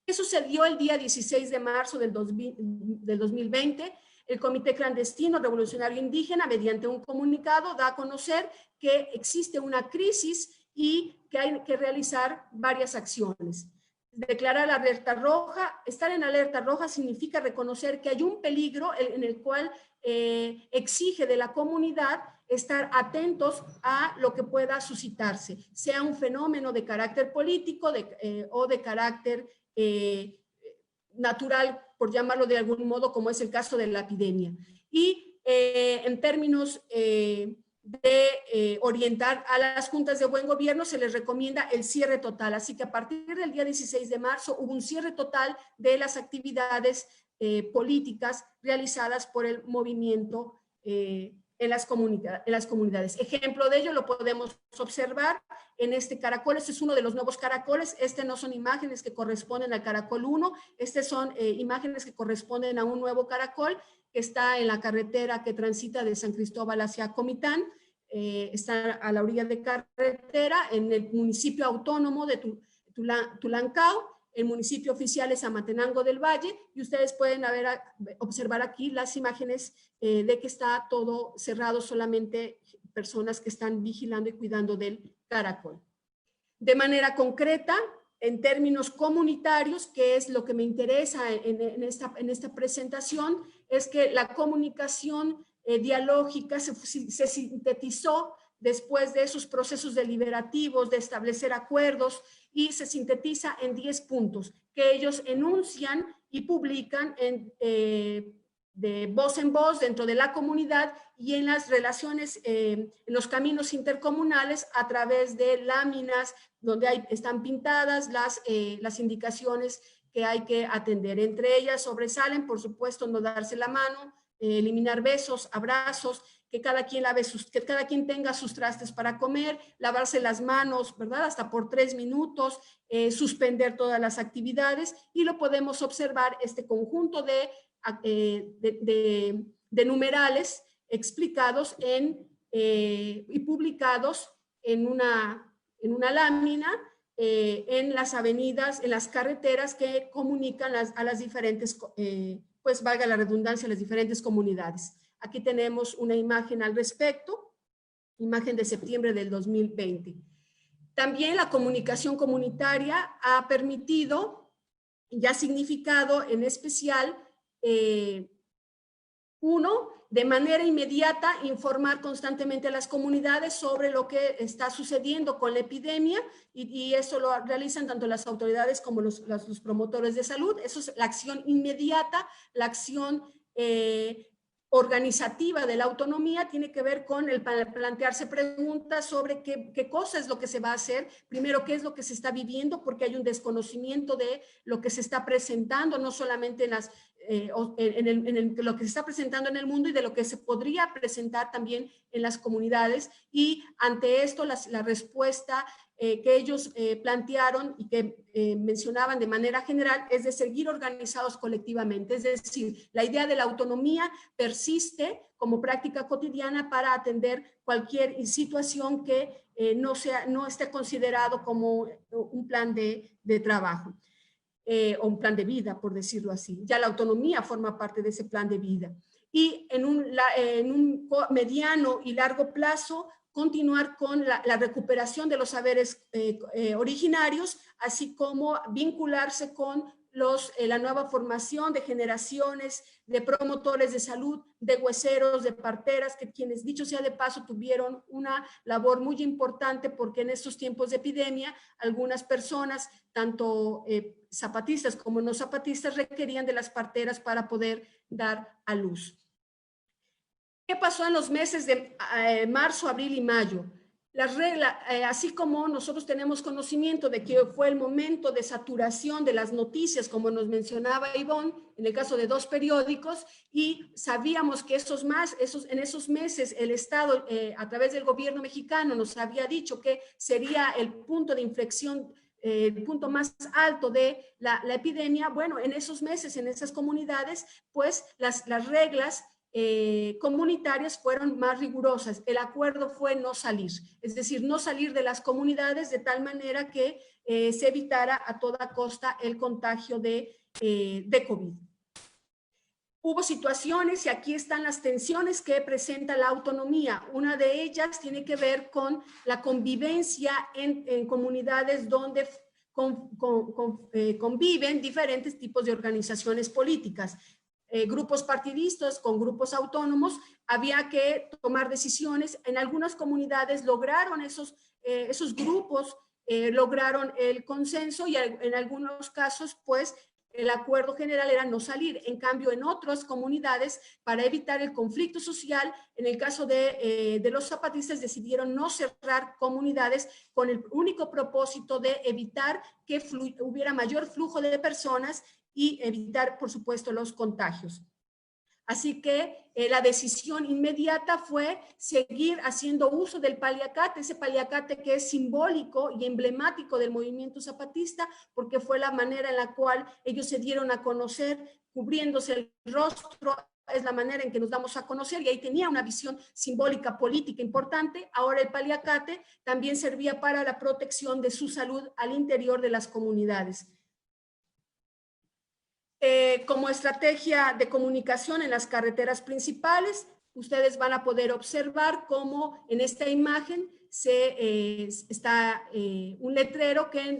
[SPEAKER 3] ¿Qué sucedió el día 16 de marzo del 2020? El Comité Clandestino Revolucionario Indígena, mediante un comunicado, da a conocer que existe una crisis y que hay que realizar varias acciones. Declarar la alerta roja. Estar en alerta roja significa reconocer que hay un peligro en el cual exige de la comunidad estar atentos a lo que pueda suscitarse, sea un fenómeno de carácter político o de carácter natural, por llamarlo de algún modo, como es el caso de la epidemia. Y en términos de orientar a las juntas de buen gobierno, se les recomienda el cierre total. Así que a partir del día 16 de marzo hubo un cierre total de las actividades políticas realizadas por el movimiento en las comunidades. Ejemplo de ello lo podemos observar en este caracol. Este es uno de los nuevos caracoles. No son imágenes que corresponden al caracol 1. Son imágenes que corresponden a un nuevo caracol que está en la carretera que transita de San Cristóbal hacia Comitán. Está a la orilla de carretera en el municipio autónomo de Tulancao. El municipio oficial es Amatenango del Valle y ustedes pueden observar aquí las imágenes de que está todo cerrado, solamente personas que están vigilando y cuidando del caracol. De manera concreta, en términos comunitarios, que es lo que me interesa en esta presentación, es que la comunicación dialógica se sintetizó después de esos procesos deliberativos, de establecer acuerdos, y se sintetiza en 10 puntos que ellos enuncian y publican de voz en voz dentro de la comunidad y en las relaciones, en los caminos intercomunales a través de láminas donde están pintadas las indicaciones que hay que atender. Entre ellas sobresalen, por supuesto, no darse la mano, eliminar besos, abrazos, que cada quien tenga sus trastes para comer, lavarse las manos, ¿verdad? Hasta por 3 minutos, suspender todas las actividades, y lo podemos observar este conjunto de numerales explicados y publicados en una lámina en las avenidas, en las carreteras que comunican a las diferentes, pues valga la redundancia, las diferentes comunidades. Aquí tenemos una imagen al respecto, imagen de septiembre del 2020. También la comunicación comunitaria ha permitido y ha significado en especial, uno, de manera inmediata informar constantemente a las comunidades sobre lo que está sucediendo con la epidemia y eso lo realizan tanto las autoridades como los promotores de salud. Eso es la acción inmediata, la acción organizativa de la autonomía tiene que ver con el plantearse preguntas sobre qué cosa es lo que se va a hacer, primero qué es lo que se está viviendo, porque hay un desconocimiento de lo que se está presentando, no solamente en lo que se está presentando en el mundo y de lo que se podría presentar también en las comunidades, y ante esto la respuesta que ellos plantearon y que mencionaban de manera general es de seguir organizados colectivamente, es decir, la idea de la autonomía persiste como práctica cotidiana para atender cualquier situación que no esté considerado como un plan de trabajo o un plan de vida, por decirlo así. Ya la autonomía forma parte de ese plan de vida. Y en un mediano y largo plazo, continuar con la recuperación de los saberes originarios, así como vincularse con la nueva formación de generaciones de promotores de salud, de hueseros, de parteras, que quienes, dicho sea de paso, tuvieron una labor muy importante porque en estos tiempos de epidemia algunas personas, tanto zapatistas como no zapatistas, requerían de las parteras para poder dar a luz. ¿Qué pasó en los meses de marzo, abril y mayo? Las reglas, así como nosotros tenemos conocimiento de que fue el momento de saturación de las noticias, como nos mencionaba Ivonne, en el caso de 2 periódicos, y sabíamos que en esos meses el Estado, a través del gobierno mexicano, nos había dicho que sería el punto de inflexión, el punto más alto de la epidemia. Bueno, en esos meses, en esas comunidades, pues las reglas comunitarias fueron más rigurosas. El acuerdo fue no salir, es decir, no salir de las comunidades de tal manera que se evitara a toda costa el contagio de COVID. Hubo situaciones, y aquí están las tensiones que presenta la autonomía. Una de ellas tiene que ver con la convivencia en comunidades donde conviven diferentes tipos de organizaciones políticas. Grupos partidistas con grupos autónomos, había que tomar decisiones. En algunas comunidades lograron esos grupos, lograron el consenso, y en algunos casos, pues, el acuerdo general era no salir. En cambio, en otras comunidades, para evitar el conflicto social, en el caso de los zapatistas, decidieron no cerrar comunidades con el único propósito de evitar que hubiera mayor flujo de personas y evitar, por supuesto, los contagios. Así que la decisión inmediata fue seguir haciendo uso del paliacate, ese paliacate que es simbólico y emblemático del movimiento zapatista, porque fue la manera en la cual ellos se dieron a conocer, cubriéndose el rostro, es la manera en que nos damos a conocer, y ahí tenía una visión simbólica política importante. Ahora el paliacate también servía para la protección de su salud al interior de las comunidades. Como estrategia de comunicación en las carreteras principales, ustedes van a poder observar cómo en esta imagen está un letrero que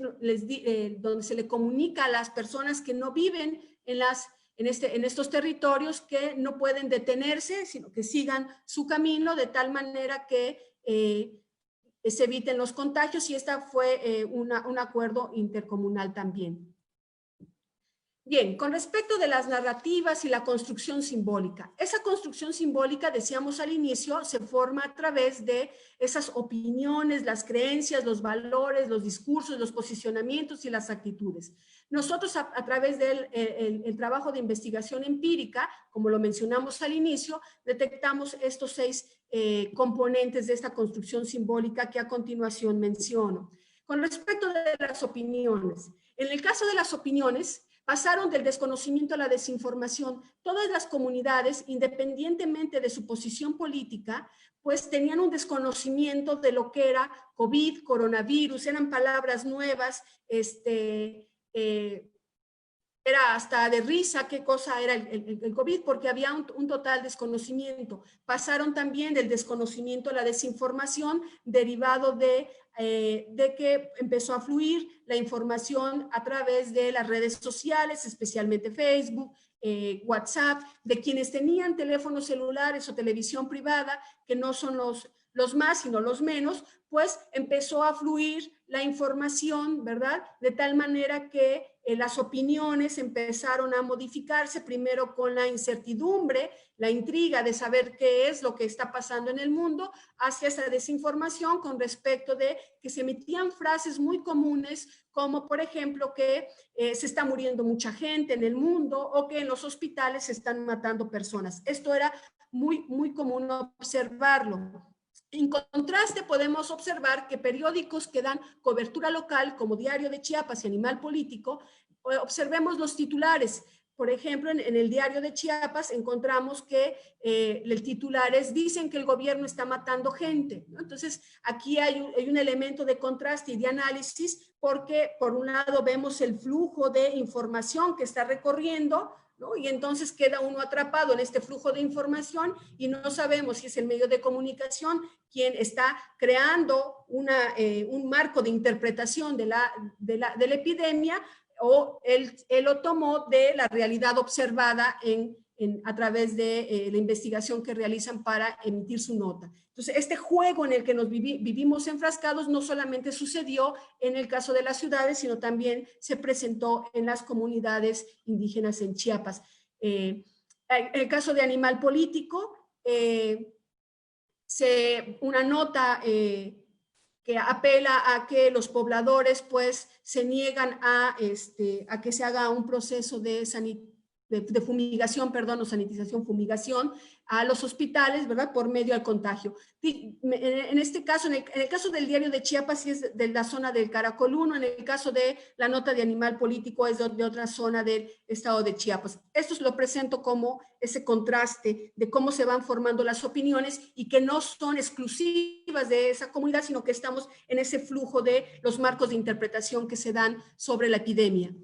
[SPEAKER 3] donde se le comunica a las personas que no viven en estos territorios que no pueden detenerse, sino que sigan su camino de tal manera que se eviten los contagios, y esta fue un acuerdo intercomunal también. Bien, con respecto de las narrativas y la construcción simbólica. Esa construcción simbólica, decíamos al inicio, se forma a través de esas opiniones, las creencias, los valores, los discursos, los posicionamientos y las actitudes. Nosotros a través del el trabajo de investigación empírica, como lo mencionamos al inicio, detectamos estos 6 componentes de esta construcción simbólica que a continuación menciono. Con respecto de las opiniones, en el caso de las opiniones, pasaron del desconocimiento a la desinformación. Todas las comunidades, independientemente de su posición política, pues tenían un desconocimiento de lo que era COVID, coronavirus, eran palabras nuevas, era hasta de risa qué cosa era el COVID, porque había un total desconocimiento. Pasaron también del desconocimiento a la desinformación, derivado de que empezó a fluir la información a través de las redes sociales, especialmente Facebook, WhatsApp, de quienes tenían teléfonos celulares o televisión privada, que no son los más, sino los menos, pues empezó a fluir la información, ¿verdad? De tal manera que las opiniones empezaron a modificarse, primero con la incertidumbre, la intriga de saber qué es lo que está pasando en el mundo, hacia esa desinformación con respecto de que se emitían frases muy comunes, como por ejemplo que se está muriendo mucha gente en el mundo o que en los hospitales se están matando personas. Esto era muy común observarlo. En contraste, podemos observar que periódicos que dan cobertura local, como Diario de Chiapas y Animal Político, observemos los titulares. Por ejemplo, en el Diario de Chiapas encontramos que el titular es: dicen que el gobierno está matando gente, ¿no? Entonces, aquí hay un elemento de contraste y de análisis, porque por un lado vemos el flujo de información que está recorriendo, ¿no? Y entonces queda uno atrapado en este flujo de información y no sabemos si es el medio de comunicación quien está creando un marco de interpretación de la epidemia, o él lo tomó de la realidad observada a través de la investigación que realizan para emitir su nota. Entonces, este juego en el que nos vivimos enfrascados no solamente sucedió en el caso de las ciudades, sino también se presentó en las comunidades indígenas en Chiapas. En el caso de Animal Político, una nota que apela a que los pobladores pues se niegan a que se haga un proceso de fumigación, perdón, o sanitización, fumigación a los hospitales, ¿verdad? Por medio del contagio. En este caso, en el caso del Diario de Chiapas, sí es de la zona del Caracol 1, en el caso de la nota de Animal Político es de otra zona del estado de Chiapas. Esto lo presento como ese contraste de cómo se van formando las opiniones y que no son exclusivas de esa comunidad, sino que estamos en ese flujo de los marcos de interpretación que se dan sobre la epidemia.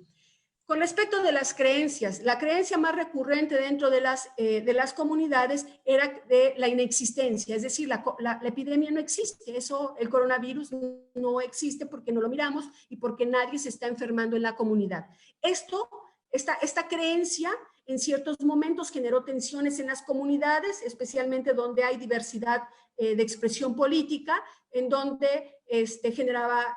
[SPEAKER 3] Con respecto de las creencias, la creencia más recurrente dentro de las comunidades era de la inexistencia, es decir, la epidemia no existe, el coronavirus no existe porque no lo miramos y porque nadie se está enfermando en la comunidad. Esta creencia en ciertos momentos generó tensiones en las comunidades, especialmente donde hay diversidad de expresión política, en donde generaba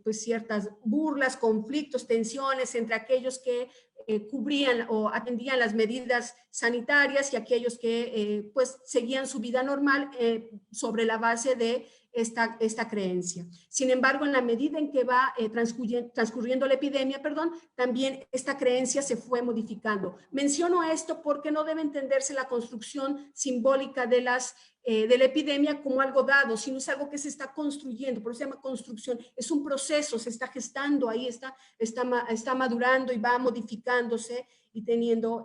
[SPEAKER 3] pues ciertas burlas, conflictos, tensiones entre aquellos que cubrían o atendían las medidas sanitarias y aquellos que pues seguían su vida normal sobre la base de esta creencia. Sin embargo, en la medida en que va transcurriendo la epidemia, también esta creencia se fue modificando. Menciono esto porque no debe entenderse la construcción simbólica de la epidemia como algo dado, sino es algo que se está construyendo, por eso se llama construcción, es un proceso, se está gestando ahí, está madurando y va modificándose y teniendo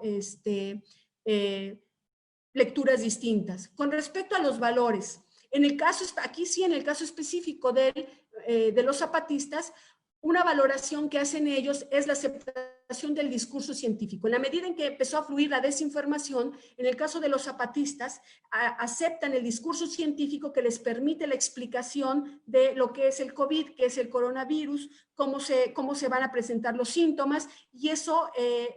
[SPEAKER 3] lecturas distintas. Con respecto a los valores, en el caso específico de los zapatistas, una valoración que hacen ellos es la aceptación del discurso científico. En la medida en que empezó a fluir la desinformación, en el caso de los zapatistas, aceptan el discurso científico que les permite la explicación de lo que es el COVID, que es el coronavirus, cómo se van a presentar los síntomas, y eso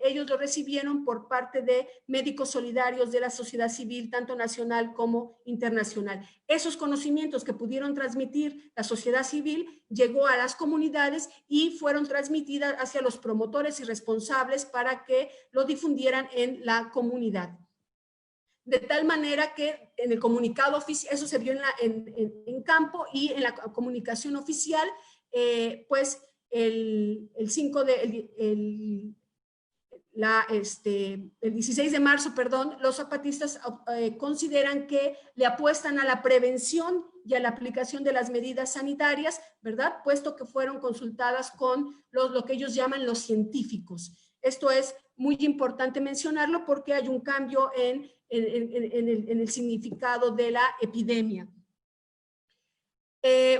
[SPEAKER 3] ellos lo recibieron por parte de médicos solidarios de la sociedad civil, tanto nacional como internacional. Esos conocimientos que pudieron transmitir la sociedad civil llegó a las comunidades y fueron transmitidas hacia los promotores y responsables para que lo difundieran en la comunidad. De tal manera que en el comunicado oficial, eso se vio en campo, y en la comunicación oficial, pues el 16 de marzo, los zapatistas consideran que le apuestan a la prevención y a la aplicación de las medidas sanitarias, ¿verdad? Puesto que fueron consultadas con lo que ellos llaman los científicos. Esto es muy importante mencionarlo porque hay un cambio en el significado de la epidemia.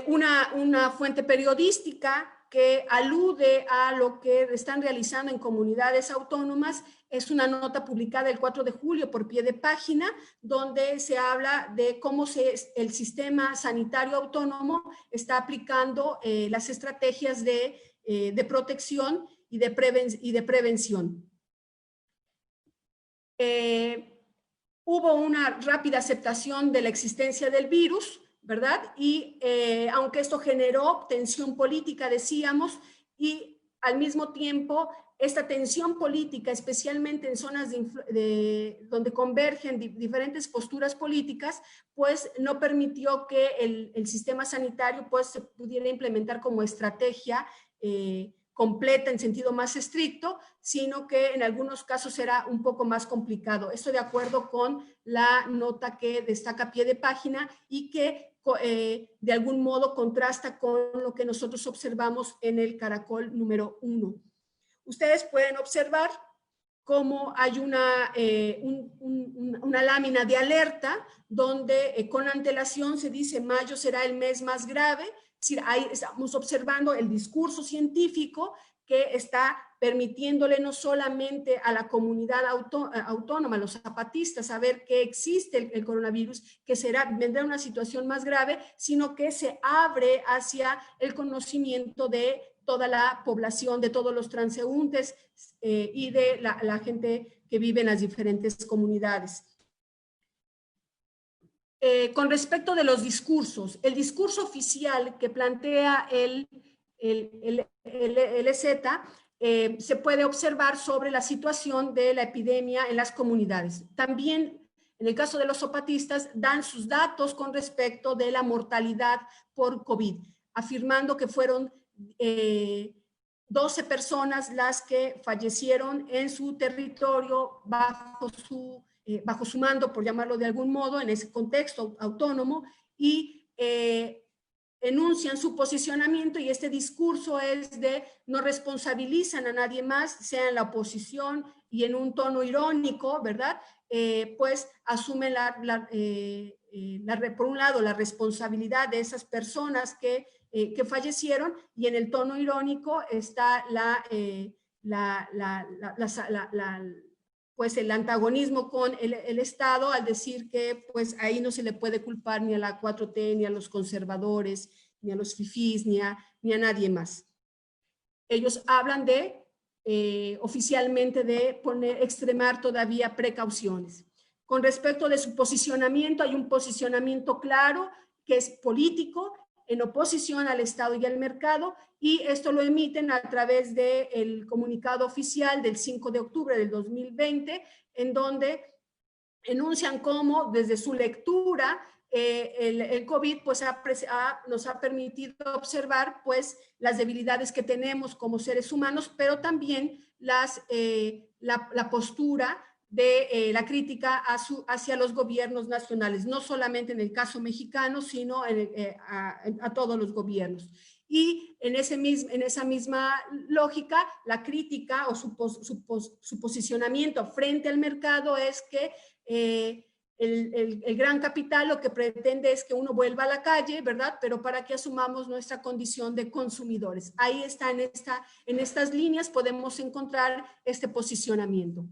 [SPEAKER 3] Una fuente periodística que alude a lo que están realizando en comunidades autónomas. Es una nota publicada el 4 de julio por pie de página, donde se habla de cómo el sistema sanitario autónomo está aplicando las estrategias de protección y de prevención. Hubo una rápida aceptación de la existencia del virus, ¿verdad? Y aunque esto generó tensión política, decíamos, y al mismo tiempo esta tensión política, especialmente en zonas donde convergen diferentes posturas políticas, pues no permitió que el sistema sanitario pues se pudiera implementar como estrategia completa en sentido más estricto, sino que en algunos casos era un poco más complicado. Esto de acuerdo con la nota que destaca a pie de página y que de algún modo contrasta con lo que nosotros observamos en el caracol número 1. Ustedes pueden observar cómo hay una lámina de alerta donde con antelación se dice mayo será el mes más grave. Es decir, ahí estamos observando el discurso científico que está permitiéndole no solamente a la comunidad autónoma, a los zapatistas, saber que existe el coronavirus, que vendrá una situación más grave, sino que se abre hacia el conocimiento de toda la población, de todos los transeúntes y de la gente que vive en las diferentes comunidades. Con respecto de los discursos, el discurso oficial que plantea el EZ se puede observar sobre la situación de la epidemia en las comunidades. También, en el caso de los zapatistas, dan sus datos con respecto de la mortalidad por COVID, afirmando que fueron 12 personas las que fallecieron en su territorio bajo su mando, por llamarlo de algún modo, en ese contexto autónomo, y enuncian su posicionamiento, y este discurso es de no responsabilizan a nadie más, sea en la oposición y en un tono irónico, ¿verdad? Pues asumen por un lado la responsabilidad de esas personas que fallecieron, y en el tono irónico está pues el antagonismo con el Estado, al decir que pues ahí no se le puede culpar ni a la 4T, ni a los conservadores, ni a los fifís, ni a nadie más. Ellos hablan oficialmente de extremar todavía precauciones. Con respecto de su posicionamiento, hay un posicionamiento claro que es político, en oposición al Estado y al mercado, y esto lo emiten a través del comunicado oficial del 5 de octubre del 2020, en donde enuncian cómo desde su lectura el COVID pues nos ha permitido observar pues las debilidades que tenemos como seres humanos, pero también la postura de la crítica hacia los gobiernos nacionales, no solamente en el caso mexicano, sino a todos los gobiernos. Y en esa misma lógica, la crítica o su posicionamiento frente al mercado es que el gran capital lo que pretende es que uno vuelva a la calle, ¿verdad? Pero para que asumamos nuestra condición de consumidores. Ahí está, en estas líneas podemos encontrar este posicionamiento.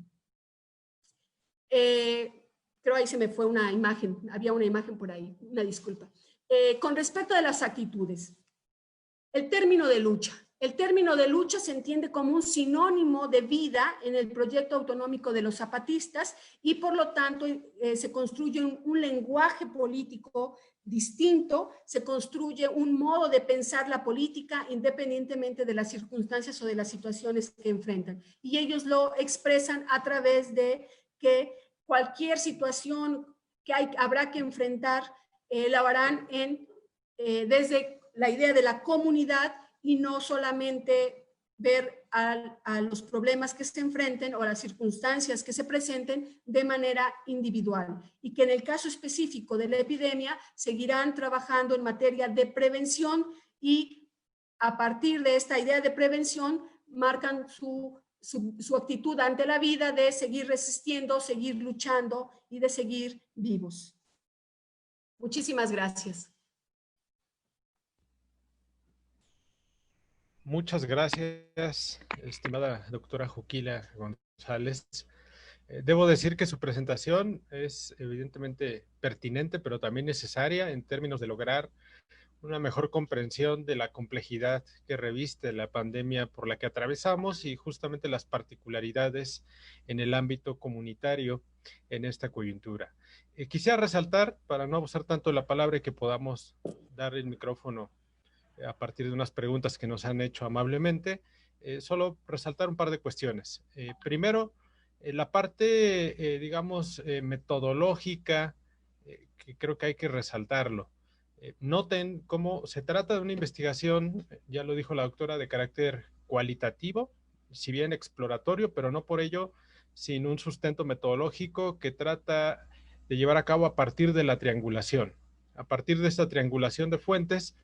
[SPEAKER 3] Creo ahí se me fue una imagen, había una imagen por ahí, una disculpa. Con respecto a las actitudes, el término de lucha se entiende como un sinónimo de vida en el proyecto autonómico de los zapatistas, y por lo tanto se construye un lenguaje político distinto, se construye un modo de pensar la política independientemente de las circunstancias o de las situaciones que enfrentan. Y ellos lo expresan a través de que cualquier situación que habrá que enfrentar la harán desde la idea de la comunidad, y no solamente ver a los problemas que se enfrenten o a las circunstancias que se presenten de manera individual, y que en el caso específico de la epidemia seguirán trabajando en materia de prevención, y a partir de esta idea de prevención marcan su actitud ante la vida de seguir resistiendo, seguir luchando y de seguir vivos. Muchísimas gracias.
[SPEAKER 1] Muchas gracias, estimada doctora Juquila González. Debo decir que su presentación es evidentemente pertinente, pero también necesaria en términos de lograr una mejor comprensión de la complejidad que reviste la pandemia por la que atravesamos y justamente las particularidades en el ámbito comunitario en esta coyuntura. Quisiera resaltar, para no abusar tanto de la palabra y que podamos dar el micrófono a partir de unas preguntas que nos han hecho amablemente, solo resaltar un par de cuestiones. Primero, la parte, digamos, metodológica, que creo que hay que resaltarlo. Noten cómo se trata de una investigación, ya lo dijo la doctora, de carácter cualitativo, si bien exploratorio, pero no por ello sin un sustento metodológico que trata de llevar a cabo a partir de la triangulación. A partir de esta triangulación de fuentes,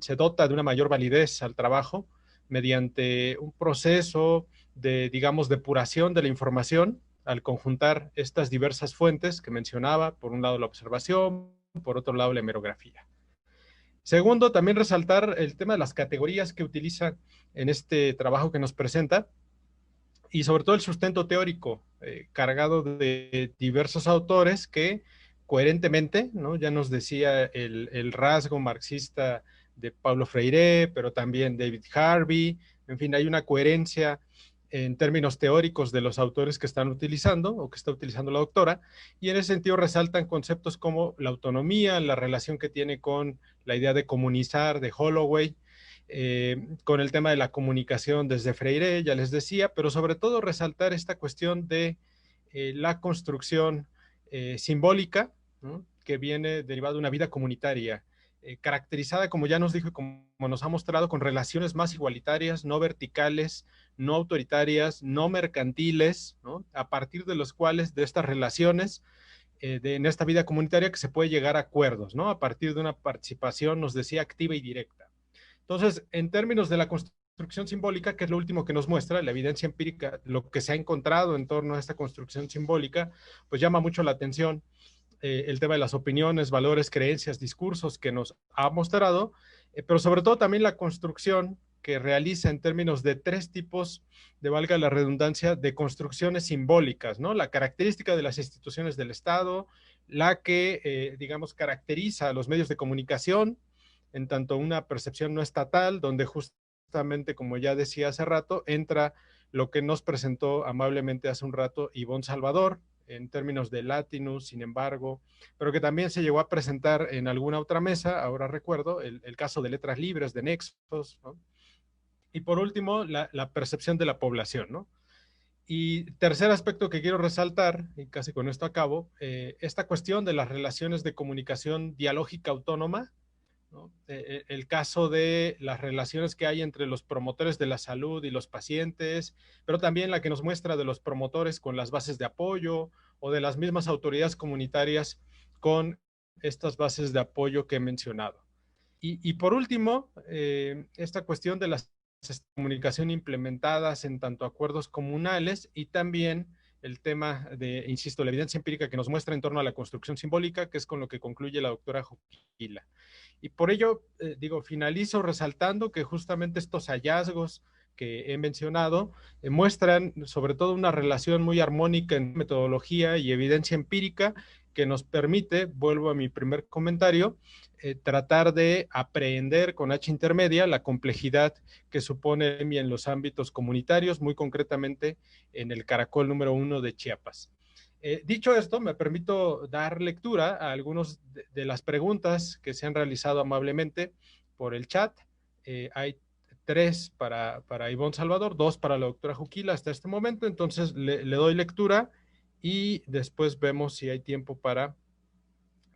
[SPEAKER 1] se dota de una mayor validez al trabajo mediante un proceso de, digamos, depuración de la información al conjuntar estas diversas fuentes que mencionaba, por un lado la observación, por otro lado la hemerografía. Segundo, también resaltar el tema de las categorías que utiliza en este trabajo que nos presenta y sobre todo el sustento teórico cargado de diversos autores que coherentemente, ¿no? Ya nos decía el rasgo marxista de Paulo Freire, pero también David Harvey, en fin, hay una coherencia en términos teóricos de los autores que están utilizando o que está utilizando la doctora, y en ese sentido resaltan conceptos como la autonomía, la relación que tiene con la idea de comunizar de Holloway, con el tema de la comunicación desde Freire, ya les decía, pero sobre todo resaltar esta cuestión de la construcción simbólica, ¿no? Que viene derivada de una vida comunitaria, caracterizada, como ya nos dijo, como nos ha mostrado, con relaciones más igualitarias, no verticales, no autoritarias, no mercantiles, ¿no? A partir de los cuales, de estas relaciones, en esta vida comunitaria, que se puede llegar a acuerdos, ¿no? A partir de una participación, nos decía, activa y directa. Entonces, en términos de la construcción simbólica, que es lo último que nos muestra, la evidencia empírica, lo que se ha encontrado en torno a esta construcción simbólica, pues llama mucho la atención el tema de las opiniones, valores, creencias, discursos que nos ha mostrado, pero sobre todo también la construcción que realiza en términos de tres tipos, de valga la redundancia, de construcciones simbólicas, ¿no? La característica de las instituciones del Estado, la que, digamos, caracteriza a los medios de comunicación, en tanto una percepción no estatal, donde justamente, como ya decía hace rato, entra lo que nos presentó amablemente hace un rato Ivonne Salvador, en términos de Latinus, sin embargo, pero que también se llegó a presentar en alguna otra mesa, ahora recuerdo, el caso de letras libres, de Nexos, ¿no? Y por último, la percepción de la población, ¿no? Y tercer aspecto que quiero resaltar, y casi con esto acabo, esta cuestión de las relaciones de comunicación dialógica autónoma, ¿no? El caso de las relaciones que hay entre los promotores de la salud y los pacientes, pero también la que nos muestra de los promotores con las bases de apoyo o de las mismas autoridades comunitarias con estas bases de apoyo que he mencionado. Y por último, esta cuestión de las comunicación implementadas en tanto acuerdos comunales y también el tema de, insisto, la evidencia empírica que nos muestra en torno a la construcción simbólica, que es con lo que concluye la doctora Juquila. Y por ello, digo, finalizo resaltando que justamente estos hallazgos que he mencionado muestran sobre todo una relación muy armónica en metodología y evidencia empírica que nos permite, vuelvo a mi primer comentario, tratar de aprehender con H intermedia la complejidad que supone en los ámbitos comunitarios, muy concretamente en el caracol número 1 de Chiapas. Dicho esto, me permito dar lectura a algunas de las preguntas que se han realizado amablemente por el chat. Hay 3 para Ivonne Salvador, 2 para la doctora Juquila hasta este momento, entonces le doy lectura y después vemos si hay tiempo para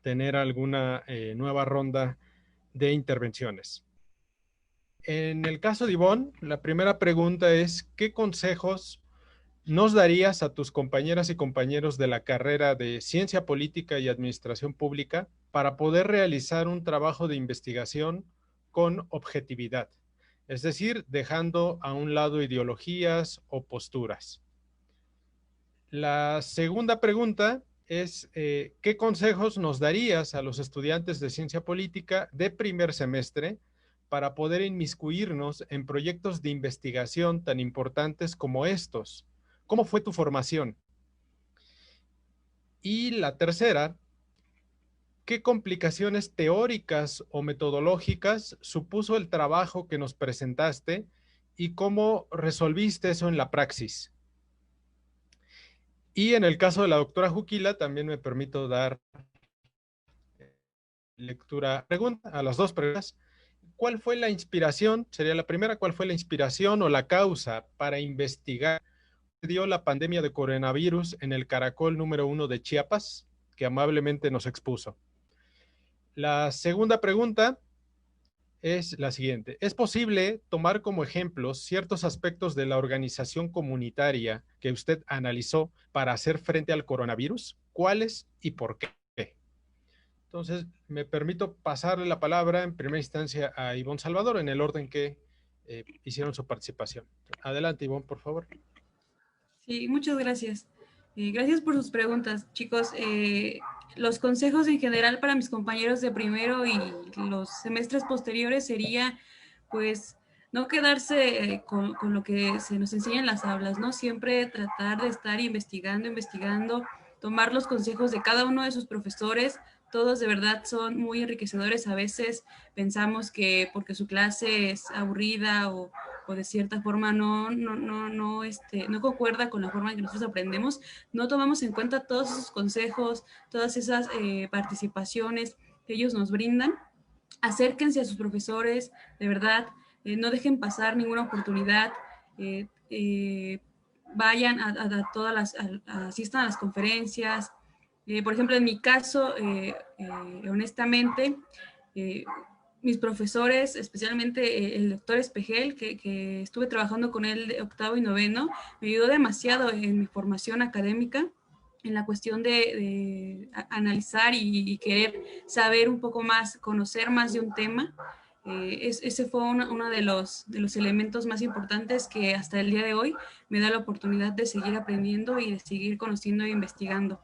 [SPEAKER 1] tener alguna nueva ronda de intervenciones. En el caso de Ivonne, la primera pregunta es, ¿qué consejos nos darías a tus compañeras y compañeros de la carrera de Ciencia Política y Administración Pública para poder realizar un trabajo de investigación con objetividad? Es decir, dejando a un lado ideologías o posturas. La segunda pregunta es, ¿qué consejos nos darías a los estudiantes de Ciencia Política de primer semestre para poder inmiscuirnos en proyectos de investigación tan importantes como estos? ¿Cómo fue tu formación? Y la tercera, ¿qué complicaciones teóricas o metodológicas supuso el trabajo que nos presentaste y cómo resolviste eso en la praxis? Y en el caso de la doctora Juquila, también me permito dar lectura a las dos preguntas. ¿Cuál fue la inspiración? Sería la primera, ¿cuál fue la inspiración o la causa para investigar qué dio la pandemia de coronavirus en el caracol número 1 de Chiapas, que amablemente nos expuso? La segunda pregunta es la siguiente. ¿Es posible tomar como ejemplos ciertos aspectos de la organización comunitaria que usted analizó para hacer frente al coronavirus? ¿Cuáles y por qué? Entonces, me permito pasarle la palabra en primera instancia a Ivonne Salvador en el orden que hicieron su participación. Adelante, Ivonne, por favor.
[SPEAKER 4] Sí, muchas gracias. Gracias por sus preguntas, chicos. Los consejos en general para mis compañeros de primero y los semestres posteriores sería, pues, no quedarse con lo que se nos enseña en las aulas, ¿no? Siempre tratar de estar investigando, tomar los consejos de cada uno de sus profesores. Todos de verdad son muy enriquecedores. A veces pensamos que porque su clase es aburrida o de cierta forma no concuerda con la forma en que nosotros aprendemos, no tomamos en cuenta todos esos consejos, todas esas participaciones que ellos nos brindan. Acérquense a sus profesores, de verdad, no dejen pasar ninguna oportunidad, vayan a todas las, asistan a las conferencias. Por ejemplo, en mi caso, honestamente, mis profesores, especialmente el doctor Espejel, que estuve trabajando con él de octavo y noveno, me ayudó demasiado en mi formación académica, en la cuestión de analizar y querer saber un poco más, conocer más de un tema. Ese fue uno de los elementos más importantes que hasta el día de hoy me da la oportunidad de seguir aprendiendo y de seguir conociendo e investigando.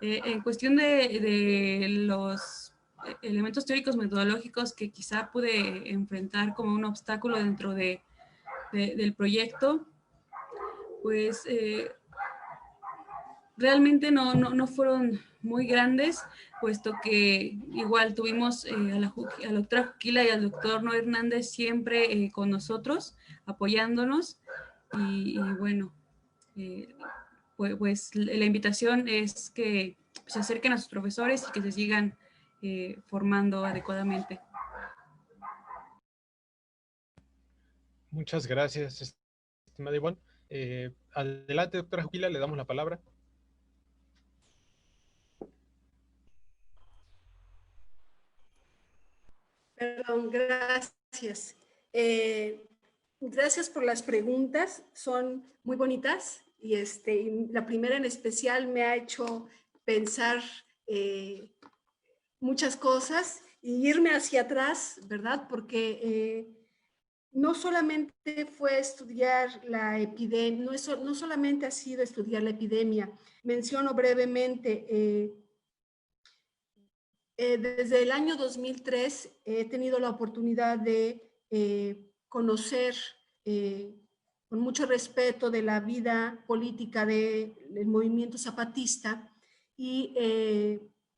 [SPEAKER 4] En cuestión de los elementos teóricos metodológicos que quizá pude enfrentar como un obstáculo dentro del proyecto, pues realmente no fueron muy grandes, puesto que igual tuvimos a la doctora Juquila y al doctor Noé Hernández siempre con nosotros, apoyándonos, y bueno, pues la invitación es que se acerquen a sus profesores y que se sigan formando adecuadamente.
[SPEAKER 1] Muchas gracias, estimada Ivonne. Adelante, doctora Juquila, le damos la palabra.
[SPEAKER 3] Perdón, gracias. Gracias por las preguntas, son muy bonitas y la primera en especial me ha hecho pensar muchas cosas y irme hacia atrás, ¿verdad? Porque no solamente fue estudiar la epidemia, no solamente ha sido estudiar la epidemia. Menciono brevemente, desde el año 2003 he tenido la oportunidad de conocer con mucho respeto de la vida política del movimiento zapatista y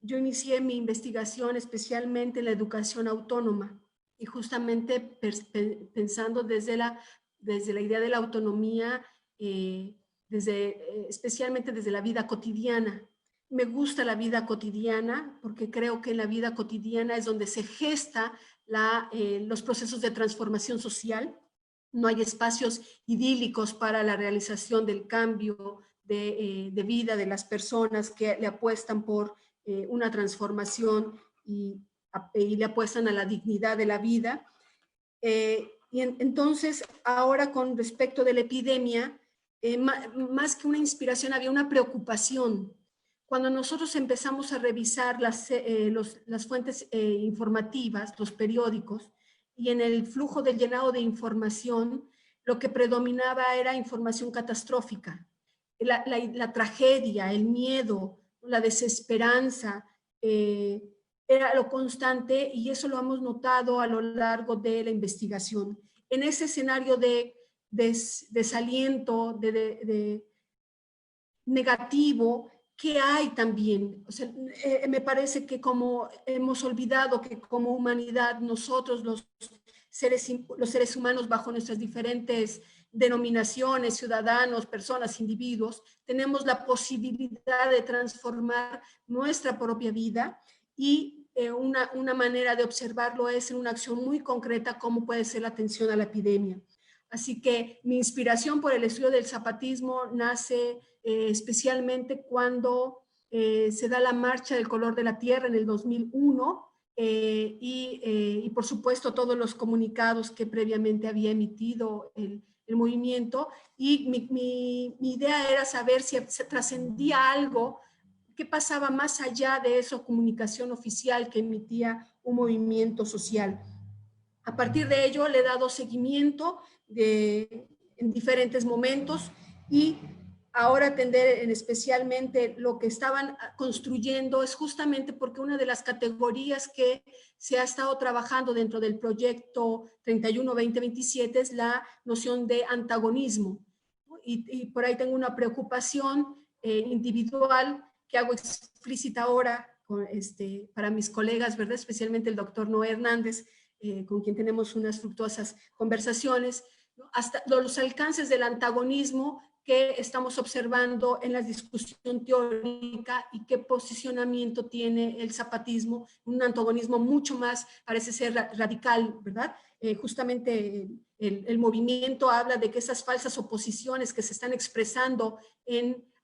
[SPEAKER 3] yo inicié mi investigación especialmente en la educación autónoma y justamente pensando desde la idea de la autonomía, especialmente desde la vida cotidiana. Me gusta la vida cotidiana porque creo que en la vida cotidiana es donde se gesta los procesos de transformación social. No hay espacios idílicos para la realización del cambio de vida de las personas que le apuestan por una transformación y le apuestan a la dignidad de la vida. Entonces, ahora con respecto de la epidemia, más que una inspiración, había una preocupación. Cuando nosotros empezamos a revisar las fuentes informativas, los periódicos, y en el flujo del llenado de información, lo que predominaba era información catastrófica. La tragedia, el miedo, la desesperanza, era lo constante y eso lo hemos notado a lo largo de la investigación. En ese escenario de desaliento, de negativo, ¿qué hay también? O sea, me parece que como hemos olvidado que como humanidad nosotros los seres humanos bajo nuestras diferentes denominaciones, ciudadanos, personas, individuos, tenemos la posibilidad de transformar nuestra propia vida y una manera de observarlo es en una acción muy concreta como puede ser la atención a la epidemia. Así que mi inspiración por el estudio del zapatismo nace especialmente cuando se da la Marcha del Color de la Tierra en el 2001 y por supuesto todos los comunicados que previamente había emitido el movimiento y mi idea era saber si se trascendía algo, qué pasaba más allá de esa comunicación oficial que emitía un movimiento social. A partir de ello le he dado seguimiento en diferentes momentos y ahora atender en especialmente lo que estaban construyendo es justamente porque una de las categorías que se ha estado trabajando dentro del proyecto 31-2027 es la noción de antagonismo. Y por ahí tengo una preocupación individual que hago explícita ahora para mis colegas, ¿verdad? Especialmente el doctor Noé Hernández, con quien tenemos unas fructuosas conversaciones, ¿no? Hasta los alcances del antagonismo que estamos observando en la discusión teórica y qué posicionamiento tiene el zapatismo, un antagonismo mucho más, parece ser radical, ¿verdad? Justamente el movimiento habla de que esas falsas oposiciones que se están expresando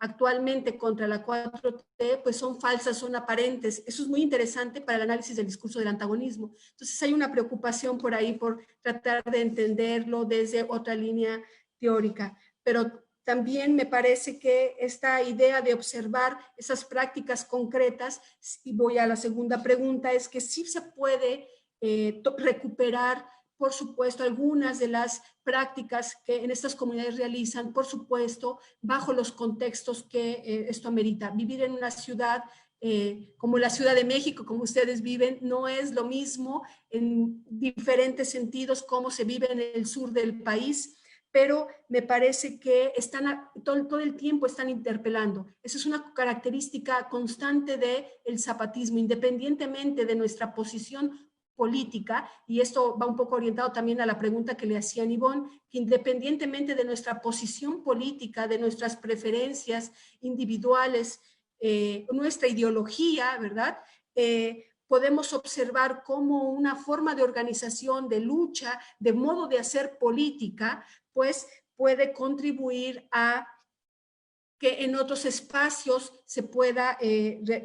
[SPEAKER 3] actualmente contra la 4T, pues son falsas, son aparentes. Eso es muy interesante para el análisis del discurso del antagonismo. Entonces hay una preocupación por ahí por tratar de entenderlo desde otra línea teórica. Pero también me parece que esta idea de observar esas prácticas concretas, y voy a la segunda pregunta, es que sí se puede recuperar, por supuesto, algunas de las prácticas que en estas comunidades realizan, por supuesto, bajo los contextos que esto amerita. Vivir en una ciudad como la Ciudad de México, como ustedes viven, no es lo mismo en diferentes sentidos como se vive en el sur del país, pero me parece que todo el tiempo están interpelando. Esa es una característica constante del zapatismo, independientemente de nuestra posición política, y esto va un poco orientado también a la pregunta que le hacía Ivonne, que independientemente de nuestra posición política, de nuestras preferencias individuales, nuestra ideología, ¿verdad? Podemos observar cómo una forma de organización, de lucha, de modo de hacer política, pues puede contribuir a que en otros espacios se pueda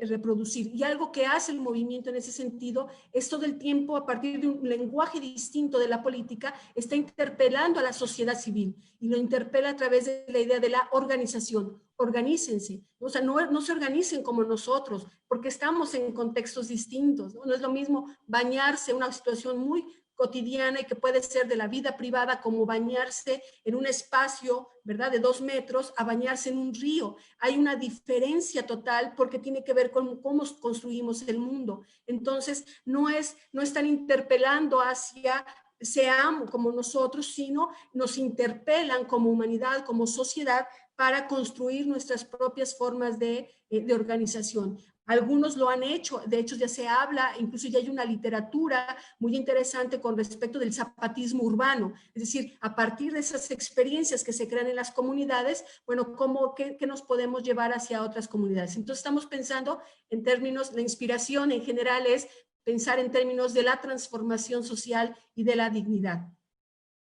[SPEAKER 3] reproducir. Y algo que hace el movimiento en ese sentido es todo el tiempo, a partir de un lenguaje distinto de la política, está interpelando a la sociedad civil y lo interpela a través de la idea de la organización. Organícense, o sea, no se organicen como nosotros, porque estamos en contextos distintos, ¿no? No es lo mismo bañarse, una situación muy cotidiana y que puede ser de la vida privada, como bañarse en un espacio, ¿verdad?, de 2 metros a bañarse en un río. Hay una diferencia total porque tiene que ver con cómo construimos el mundo. Entonces, no están interpelando hacia seamos como nosotros, sino nos interpelan como humanidad, como sociedad, para construir nuestras propias formas de organización. Algunos lo han hecho, de hecho ya se habla, incluso ya hay una literatura muy interesante con respecto del zapatismo urbano, es decir, a partir de esas experiencias que se crean en las comunidades, bueno, ¿qué nos podemos llevar hacia otras comunidades? Entonces estamos pensando en términos, la inspiración en general es pensar en términos de la transformación social y de la dignidad.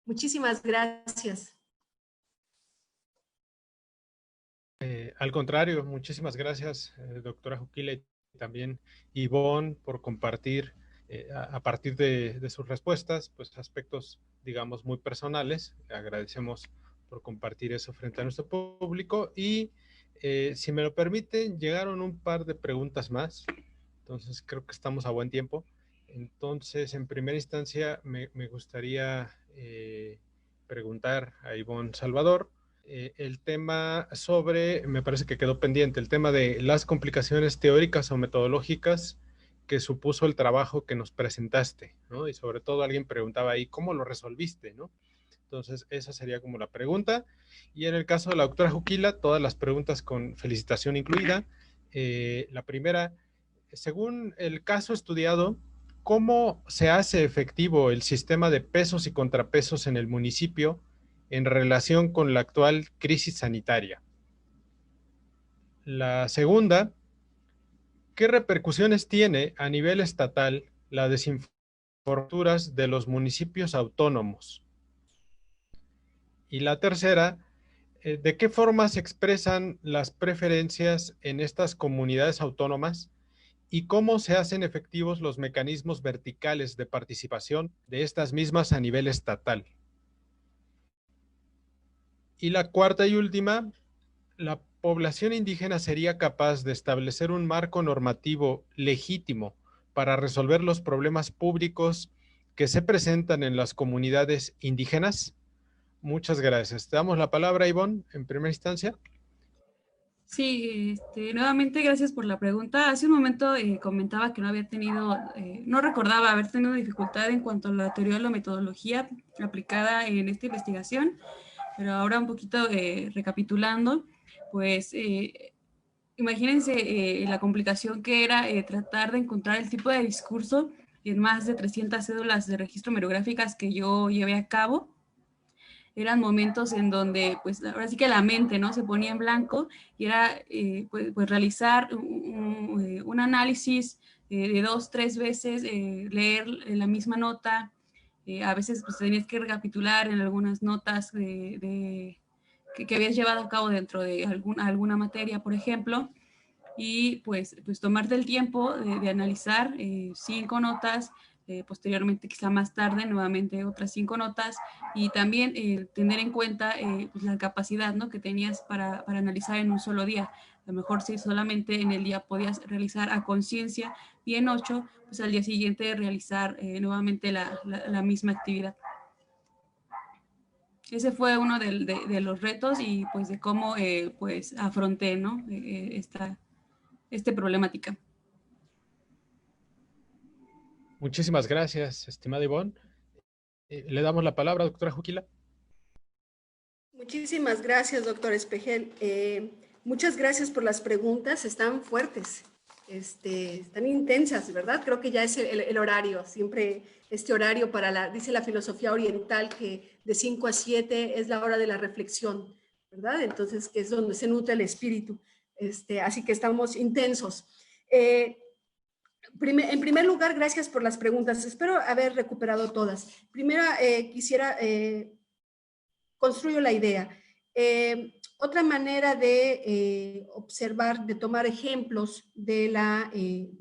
[SPEAKER 3] Muchísimas gracias.
[SPEAKER 1] Al contrario, muchísimas gracias, doctora Juquila, y también Ivonne, por compartir a partir de sus respuestas, pues aspectos, digamos, muy personales. Agradecemos por compartir eso frente a nuestro público y si me lo permiten, llegaron un par de preguntas más, entonces creo que estamos a buen tiempo. Entonces, en primera instancia, me gustaría preguntar a Ivonne Salvador el tema sobre, me parece que quedó pendiente, el tema de las complicaciones teóricas o metodológicas que supuso el trabajo que nos presentaste, ¿no? Y sobre todo alguien preguntaba ahí, ¿cómo lo resolviste, no? Entonces, esa sería como la pregunta. Y en el caso de la doctora Juquila, todas las preguntas con felicitación incluida. La primera, según el caso estudiado, ¿cómo se hace efectivo el sistema de pesos y contrapesos en el municipio en relación con la actual crisis sanitaria? La segunda, ¿qué repercusiones tiene a nivel estatal la desinfraestructuras de los municipios autónomos? Y la tercera, ¿de qué forma se expresan las preferencias en estas comunidades autónomas y cómo se hacen efectivos los mecanismos verticales de participación de estas mismas a nivel estatal? Y la cuarta y última, ¿la población indígena sería capaz de establecer un marco normativo legítimo para resolver los problemas públicos que se presentan en las comunidades indígenas? Muchas gracias. Te damos la palabra, Ivonne, en primera instancia.
[SPEAKER 4] Sí, nuevamente gracias por la pregunta. Hace un momento comentaba que no recordaba haber tenido dificultad en cuanto a la teoría o la metodología aplicada en esta investigación, pero ahora un poquito recapitulando, pues imagínense la complicación que era tratar de encontrar el tipo de discurso en más de 300 cédulas de registro merográficas que yo llevé a cabo. Eran momentos en donde, pues, ahora sí que la mente, ¿no?, se ponía en blanco y era, pues realizar un análisis de 2, 3 veces, leer la misma nota. A veces, pues, tenías que recapitular en algunas notas que habías llevado a cabo dentro de alguna materia, por ejemplo, y pues tomarte el tiempo de analizar 5 notas, posteriormente quizá más tarde nuevamente otras 5 notas, y también tener en cuenta pues la capacidad, ¿no?, que tenías para analizar en un solo día. A lo mejor si solamente en el día podías realizar a conciencia y en 8, pues al día siguiente realizar nuevamente la misma actividad. Ese fue uno de los retos y pues de cómo pues afronté, ¿no?, esta problemática.
[SPEAKER 1] Muchísimas gracias, estimada Ivonne. Le damos la palabra, doctora Juquila.
[SPEAKER 3] Muchísimas gracias, doctor Espejel. Muchas gracias por las preguntas, están fuertes, están intensas, ¿verdad? Creo que ya es el horario, siempre este horario dice la filosofía oriental que de 5 a 7 es la hora de la reflexión, ¿verdad? Entonces, que es donde se nutre el espíritu. Así que estamos intensos. En primer lugar, gracias por las preguntas. Espero haber recuperado todas. Primero, quisiera... construyo la idea. Otra manera de observar, de tomar ejemplos de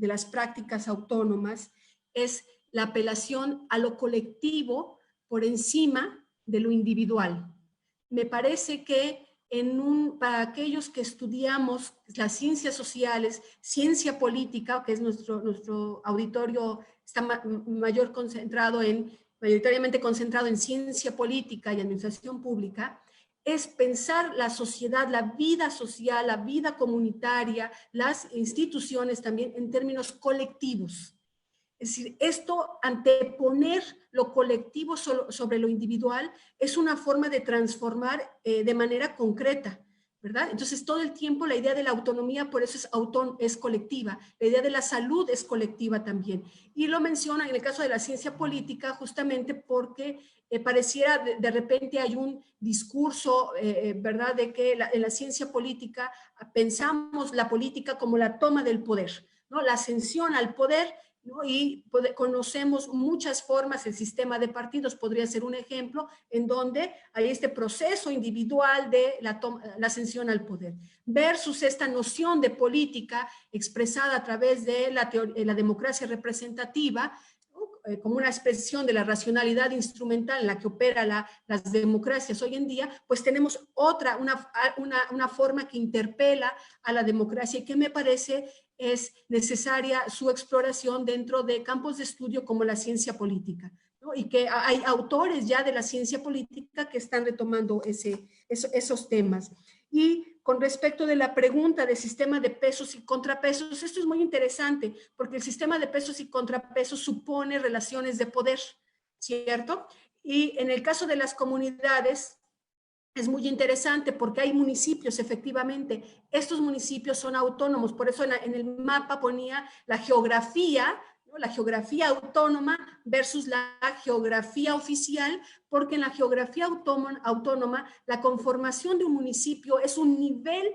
[SPEAKER 3] las prácticas autónomas es la apelación a lo colectivo por encima de lo individual. Me parece que para aquellos que estudiamos las ciencias sociales, ciencia política, que es nuestro auditorio, está mayoritariamente concentrado en ciencia política y administración pública, es pensar la sociedad, la vida social, la vida comunitaria, las instituciones también en términos colectivos. Es decir, esto, anteponer lo colectivo sobre lo individual, es una forma de transformar de manera concreta, ¿verdad? Entonces, todo el tiempo la idea de la autonomía, por eso es colectiva. La idea de la salud es colectiva también. Y lo menciona en el caso de la ciencia política, justamente porque pareciera de repente hay un discurso, ¿verdad?, de que en la ciencia política pensamos la política como la toma del poder, ¿no?, la ascensión al poder, ¿no? Y conocemos muchas formas. El sistema de partidos podría ser un ejemplo en donde hay este proceso individual de la ascensión al poder, versus esta noción de política expresada a través de la democracia representativa, como una expresión de la racionalidad instrumental en la que opera las democracias hoy en día. Pues tenemos una forma que interpela a la democracia y que me parece es necesaria su exploración dentro de campos de estudio como la ciencia política, ¿no? Y que hay autores ya de la ciencia política que están retomando esos temas. Y con respecto de la pregunta del sistema de pesos y contrapesos, esto es muy interesante porque el sistema de pesos y contrapesos supone relaciones de poder, ¿cierto? Y en el caso de las comunidades es muy interesante porque hay municipios, efectivamente. Estos municipios son autónomos, por eso en el mapa ponía la geografía, ¿no? La geografía autónoma versus la geografía oficial, porque en la geografía autónoma la conformación de un municipio es un nivel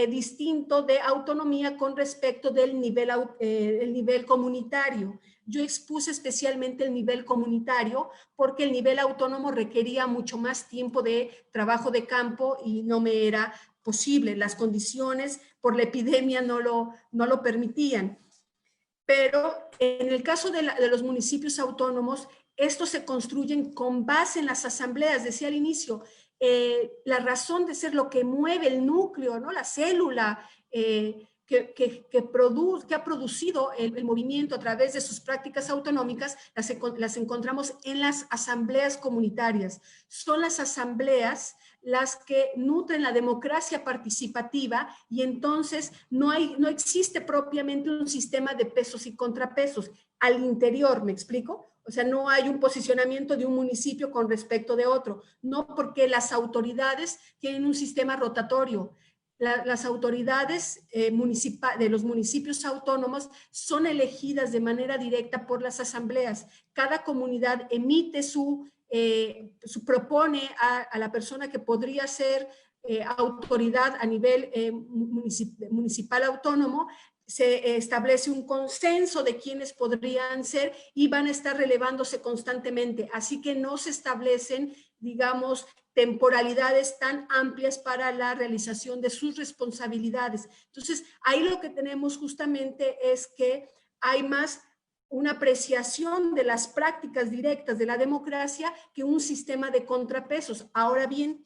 [SPEAKER 3] distinto de autonomía con respecto del nivel, el nivel comunitario. Yo expuse especialmente el nivel comunitario porque el nivel autónomo requería mucho más tiempo de trabajo de campo y no me era posible. Las condiciones por la epidemia no lo permitían. Pero en el caso de los municipios autónomos, estos se construyen con base en las asambleas. Decía al inicio, la razón de ser, lo que mueve el núcleo, ¿no? La célula que ha producido el movimiento a través de sus prácticas autonómicas, las encontramos en las asambleas comunitarias. Son las asambleas las que nutren la democracia participativa y entonces no existe propiamente un sistema de pesos y contrapesos al interior, ¿me explico? O sea, no hay un posicionamiento de un municipio con respecto de otro, no, porque las autoridades tienen un sistema rotatorio. Las autoridades de los municipios autónomos son elegidas de manera directa por las asambleas. Cada comunidad emite propone a la persona que podría ser autoridad a nivel municipal autónomo. Se establece un consenso de quiénes podrían ser y van a estar relevándose constantemente. Así que no se establecen, digamos, temporalidades tan amplias para la realización de sus responsabilidades. Entonces, ahí lo que tenemos justamente es que hay más una apreciación de las prácticas directas de la democracia que un sistema de contrapesos. Ahora bien,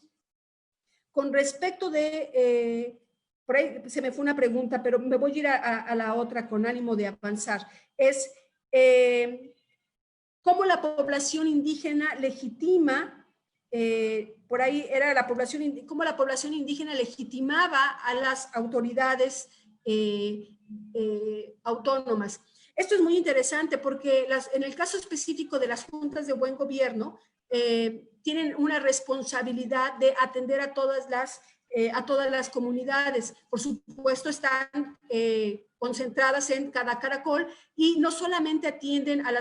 [SPEAKER 3] con respecto de... por ahí se me fue una pregunta, pero me voy a ir a la otra con ánimo de avanzar. Es cómo la población indígena legitima, por ahí era la población, cómo la población indígena legitimaba a las autoridades autónomas. Esto es muy interesante porque en el caso específico de las juntas de buen gobierno, tienen una responsabilidad de atender a todas las comunidades. Por supuesto, están concentradas en cada caracol y no solamente atienden a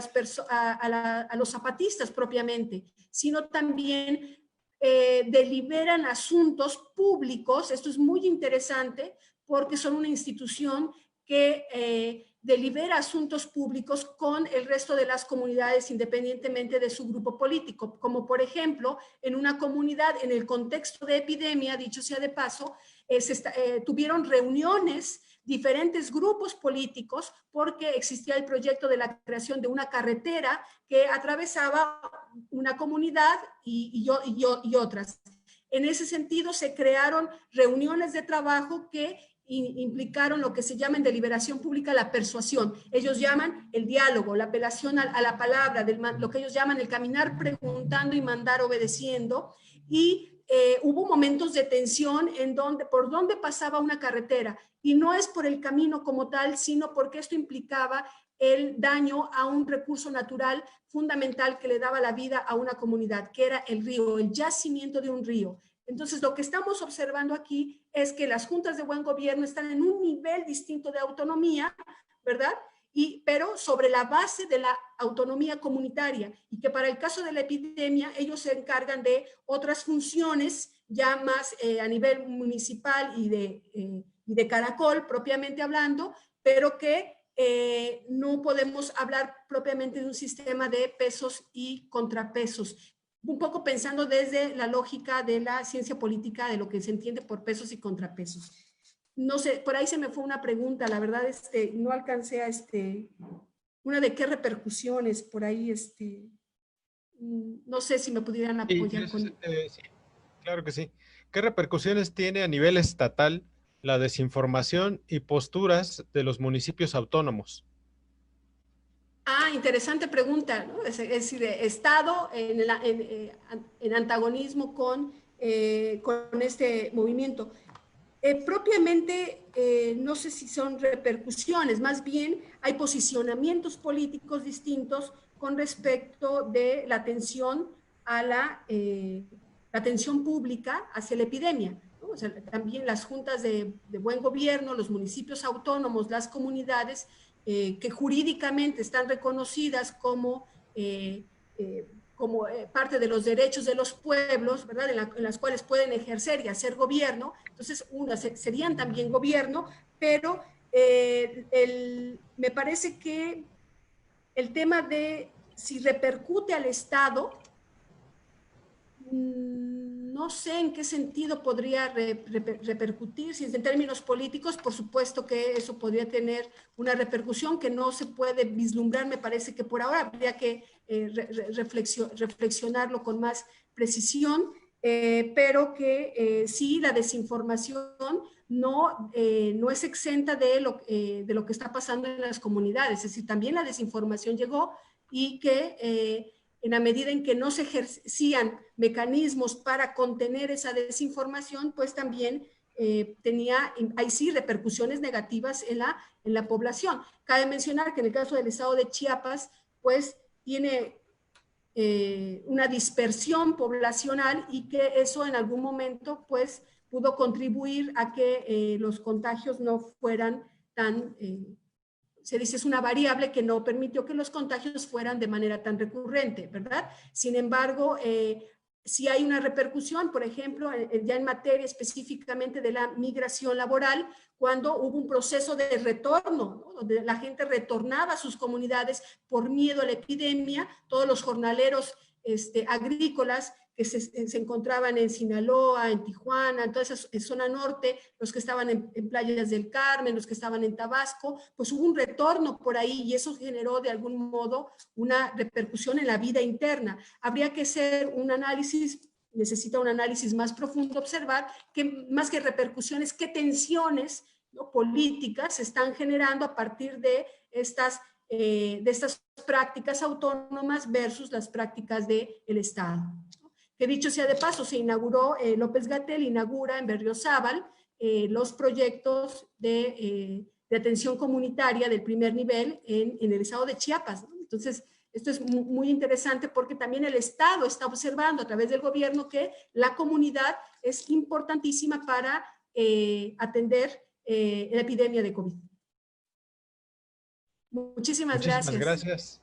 [SPEAKER 3] los zapatistas propiamente, sino también deliberan asuntos públicos. Esto es muy interesante porque son una institución que delibera asuntos públicos con el resto de las comunidades independientemente de su grupo político, como por ejemplo en una comunidad en el contexto de epidemia, dicho sea de paso, tuvieron reuniones diferentes grupos políticos porque existía el proyecto de la creación de una carretera que atravesaba una comunidad y otras. En ese sentido se crearon reuniones de trabajo que implicaron lo que se llama en deliberación pública la persuasión. Ellos llaman el diálogo, la apelación a la palabra, lo que ellos llaman el caminar preguntando y mandar obedeciendo. Y hubo momentos de tensión por donde pasaba una carretera. Y no es por el camino como tal, sino porque esto implicaba el daño a un recurso natural fundamental que le daba la vida a una comunidad, que era el río, el yacimiento de un río. Entonces, lo que estamos observando aquí es que las juntas de buen gobierno están en un nivel distinto de autonomía, ¿verdad? Pero sobre la base de la autonomía comunitaria y que para el caso de la epidemia ellos se encargan de otras funciones ya más a nivel municipal y de caracol propiamente hablando, pero que no podemos hablar propiamente de un sistema de pesos y contrapesos. Un poco pensando desde la lógica de la ciencia política, de lo que se entiende por pesos y contrapesos. No sé, por ahí se me fue una pregunta, la verdad no alcancé a una de qué repercusiones, por ahí no sé si me pudieran apoyar
[SPEAKER 1] sí, sí, claro que sí. ¿Qué repercusiones tiene a nivel estatal la desinformación y posturas de los municipios autónomos?
[SPEAKER 3] Interesante pregunta, ¿no? Es decir, Estado en antagonismo con este movimiento. Propiamente, no sé si son repercusiones, más bien hay posicionamientos políticos distintos con respecto de la atención a la atención pública hacia la epidemia, ¿no? O sea, también las juntas de buen gobierno, los municipios autónomos, las comunidades que jurídicamente están reconocidas como parte de los derechos de los pueblos, ¿verdad? En las cuales pueden ejercer y hacer gobierno. Entonces, unas serían también gobierno, pero me parece que el tema de si repercute al Estado, no sé en qué sentido podría repercutir, si en términos políticos, por supuesto que eso podría tener una repercusión que no se puede vislumbrar, me parece que por ahora habría que reflexionarlo con más precisión, pero que sí, la desinformación no es exenta de lo que está pasando en las comunidades, es decir, también la desinformación llegó y que en la medida en que no se ejercían mecanismos para contener esa desinformación, pues también tenía, ahí sí, repercusiones negativas en la población. Cabe mencionar que en el caso del estado de Chiapas, pues tiene una dispersión poblacional y que eso en algún momento, pues, pudo contribuir a que los contagios no fueran tan se dice es una variable que no permitió que los contagios fueran de manera tan recurrente, ¿verdad? Sin embargo, si hay una repercusión, por ejemplo, ya en materia específicamente de la migración laboral, cuando hubo un proceso de retorno, ¿no? Donde la gente retornaba a sus comunidades por miedo a la epidemia, todos los jornaleros agrícolas que se encontraban en Sinaloa, en Tijuana, en toda esa zona norte, los que estaban en Playas del Carmen, los que estaban en Tabasco, pues hubo un retorno por ahí y eso generó de algún modo una repercusión en la vida interna. Habría que hacer un análisis, necesita un análisis más profundo, observar que más que repercusiones, qué tensiones, ¿no?, políticas se están generando a partir de estas prácticas autónomas versus las prácticas del Estado. Que dicho sea de paso, se inauguró, López-Gatell inaugura en Berriozábal los proyectos de atención comunitaria del primer nivel en el estado de Chiapas, ¿no? Entonces, esto es muy interesante porque también el Estado está observando a través del gobierno que la comunidad es importantísima para atender la epidemia de COVID. Muchísimas
[SPEAKER 1] gracias.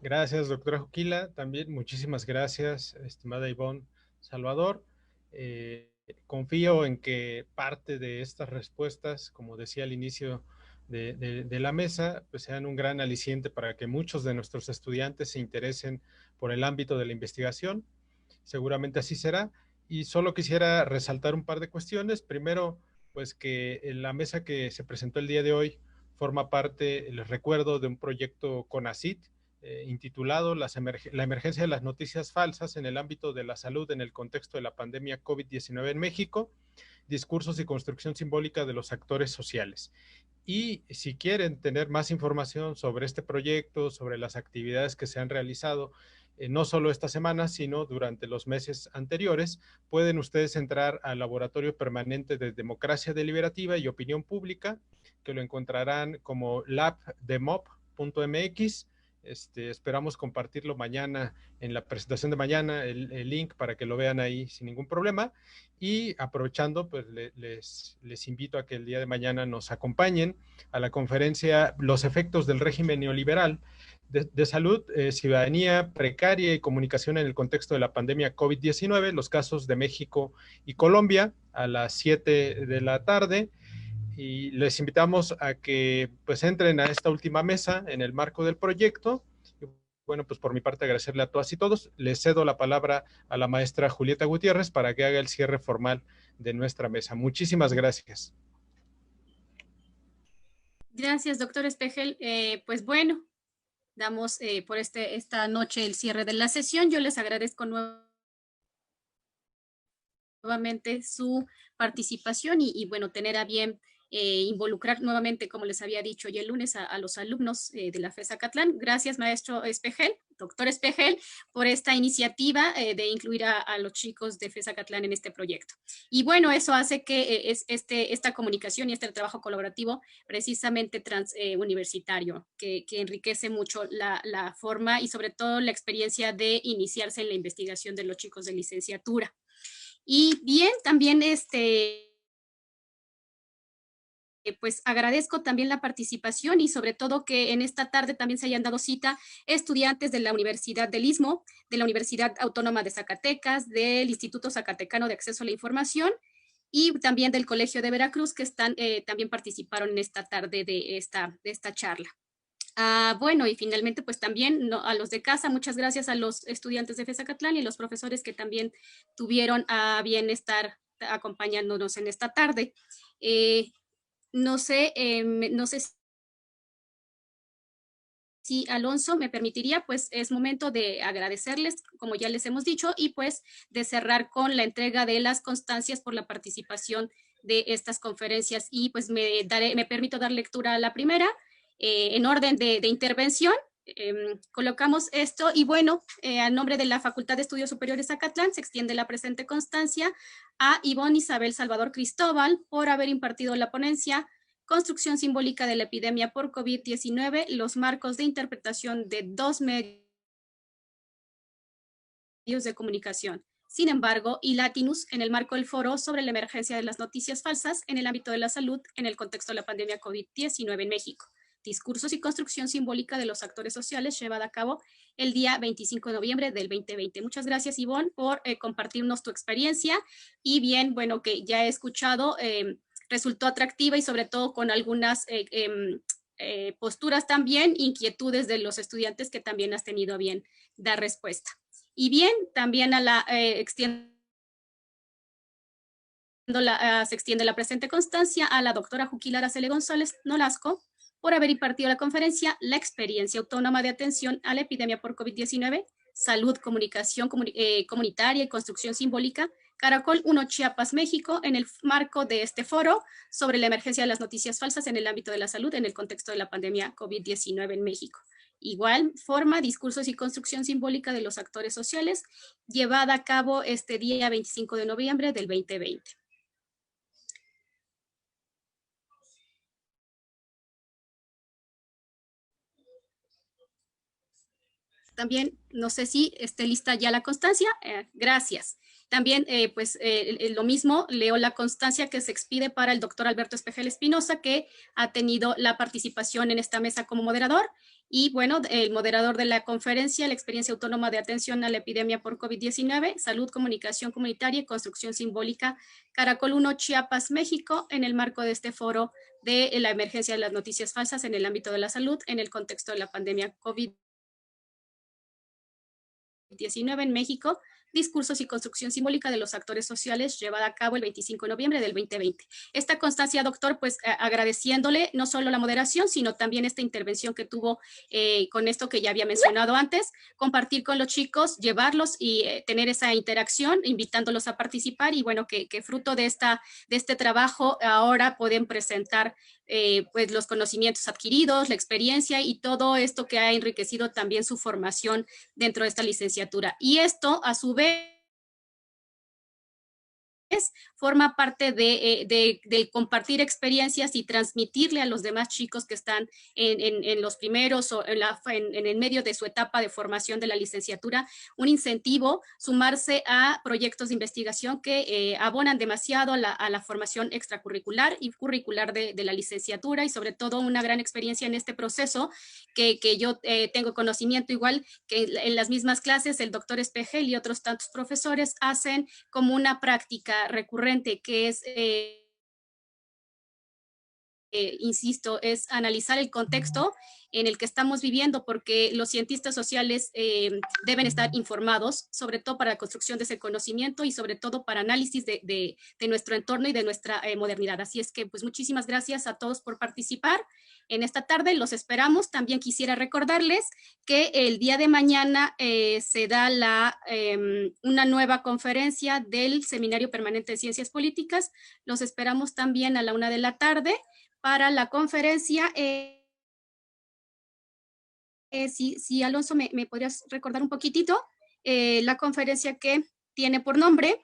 [SPEAKER 1] Gracias, doctora Juquila. También muchísimas gracias, estimada Ivonne Salvador. Confío en que parte de estas respuestas, como decía al inicio de la mesa, pues sean un gran aliciente para que muchos de nuestros estudiantes se interesen por el ámbito de la investigación. Seguramente así será. Y solo quisiera resaltar un par de cuestiones. Primero, pues que en la mesa que se presentó el día de hoy forma parte, les recuerdo, de un proyecto CONACYT, intitulado La emergencia de las noticias falsas en el ámbito de la salud en el contexto de la pandemia COVID-19 en México, discursos y construcción simbólica de los actores sociales. Y si quieren tener más información sobre este proyecto, sobre las actividades que se han realizado, no solo esta semana, sino durante los meses anteriores, pueden ustedes entrar al Laboratorio Permanente de Democracia Deliberativa y Opinión Pública, que lo encontrarán como labdemop.mx. Esperamos compartirlo mañana en la presentación de mañana, el link para que lo vean ahí sin ningún problema. Y aprovechando, pues les invito a que el día de mañana nos acompañen a la conferencia Los efectos del régimen neoliberal de salud, ciudadanía precaria y comunicación en el contexto de la pandemia COVID-19, los casos de México y Colombia, a las 7 de la tarde. Y les invitamos a que pues entren a esta última mesa en el marco del proyecto. Y, bueno, pues por mi parte agradecerle a todas y todos. Les cedo la palabra a la maestra Julieta Gutiérrez para que haga el cierre formal de nuestra mesa. Muchísimas gracias.
[SPEAKER 2] Gracias, doctor Espejel. Pues bueno, damos por esta noche el cierre de la sesión. Yo les agradezco nuevamente su participación y bueno, tener a bien involucrar nuevamente, como les había dicho ya el lunes, a los alumnos de la FES Acatlán. Gracias, maestro Espejel, doctor Espejel, por esta iniciativa de incluir a los chicos de FES Acatlán en este proyecto. Y bueno, eso hace que esta comunicación y este trabajo colaborativo precisamente universitario, que enriquece mucho la forma y sobre todo la experiencia de iniciarse en la investigación de los chicos de licenciatura. Y bien, también pues agradezco también la participación y sobre todo que en esta tarde también se hayan dado cita estudiantes de la Universidad del Istmo, de la Universidad Autónoma de Zacatecas, del Instituto Zacatecano de Acceso a la Información y también del Colegio de Veracruz, que también participaron en esta tarde de esta charla. Bueno, y finalmente, pues también a los de casa, muchas gracias a los estudiantes de FES Acatlán y los profesores que también tuvieron a bien estar acompañándonos en esta tarde. No sé si Alonso me permitiría, pues es momento de agradecerles, como ya les hemos dicho, y pues de cerrar con la entrega de las constancias por la participación de estas conferencias. Y pues me permito dar lectura a la primera, en orden de intervención. Colocamos esto y bueno, a nombre de la Facultad de Estudios Superiores Acatlán se extiende la presente constancia a Ivonne Isabel Salvador Cristóbal por haber impartido la ponencia Construcción simbólica de la epidemia por COVID-19, los marcos de interpretación de 2 medios de comunicación. Sin embargo, y Latinus en el marco del foro sobre la emergencia de las noticias falsas en el ámbito de la salud en el contexto de la pandemia COVID-19 en México. Discursos y construcción simbólica de los actores sociales llevada a cabo el día 25 de noviembre del 2020. Muchas gracias, Ivonne, por compartirnos tu experiencia y bien, bueno, que ya he escuchado, resultó atractiva y sobre todo con algunas posturas también, inquietudes de los estudiantes que también has tenido a bien dar respuesta. Y bien, también se extiende la presente constancia a la doctora Juquila Araceli González Nolasco por haber impartido la conferencia La experiencia autónoma de atención a la epidemia por COVID-19, salud, comunicación comunitaria y construcción simbólica, Caracol 1 Chiapas, México, en el marco de este foro sobre la emergencia de las noticias falsas en el ámbito de la salud en el contexto de la pandemia COVID-19 en México. Igual forma, discursos y construcción simbólica de los actores sociales, llevada a cabo este día 25 de noviembre del 2020. También, no sé si esté lista ya la constancia. Gracias. También, lo mismo, leo la constancia que se expide para el doctor Alberto Espejel Espinosa, que ha tenido la participación en esta mesa como moderador. Y bueno, el moderador de la conferencia, la experiencia autónoma de atención a la epidemia por COVID-19, salud, comunicación comunitaria y construcción simbólica, Caracol 1 Chiapas, México, en el marco de este foro de la emergencia de las noticias falsas en el ámbito de la salud en el contexto de la pandemia COVID-19 en México, discursos y construcción simbólica de los actores sociales, llevada a cabo el 25 de noviembre del 2020. Esta constancia, doctor, pues agradeciéndole no solo la moderación, sino también esta intervención que tuvo con esto que ya había mencionado antes, compartir con los chicos, llevarlos y tener esa interacción, invitándolos a participar y bueno, que fruto de este trabajo ahora pueden presentar pues los conocimientos adquiridos, la experiencia y todo esto que ha enriquecido también su formación dentro de esta licenciatura. Y esto, a su vez, forma parte de compartir experiencias y transmitirle a los demás chicos que están en los primeros o en el medio de su etapa de formación de la licenciatura, un incentivo, sumarse a proyectos de investigación que abonan demasiado a la formación extracurricular y curricular de la licenciatura y sobre todo una gran experiencia en este proceso que yo tengo conocimiento igual que en las mismas clases el doctor Espejel y otros tantos profesores hacen como una práctica recurrente que es insisto, es analizar el contexto en el que estamos viviendo, porque los cientistas sociales deben estar informados, sobre todo para la construcción de ese conocimiento y sobre todo para análisis de nuestro entorno y de nuestra modernidad. Así es que, pues, muchísimas gracias a todos por participar en esta tarde. Los esperamos. También quisiera recordarles que el día de mañana se da una nueva conferencia del Seminario Permanente de Ciencias Políticas. Los esperamos también a la 1 de la tarde para la conferencia. Si Alonso, ¿me podrías recordar un poquitito? La conferencia que tiene por nombre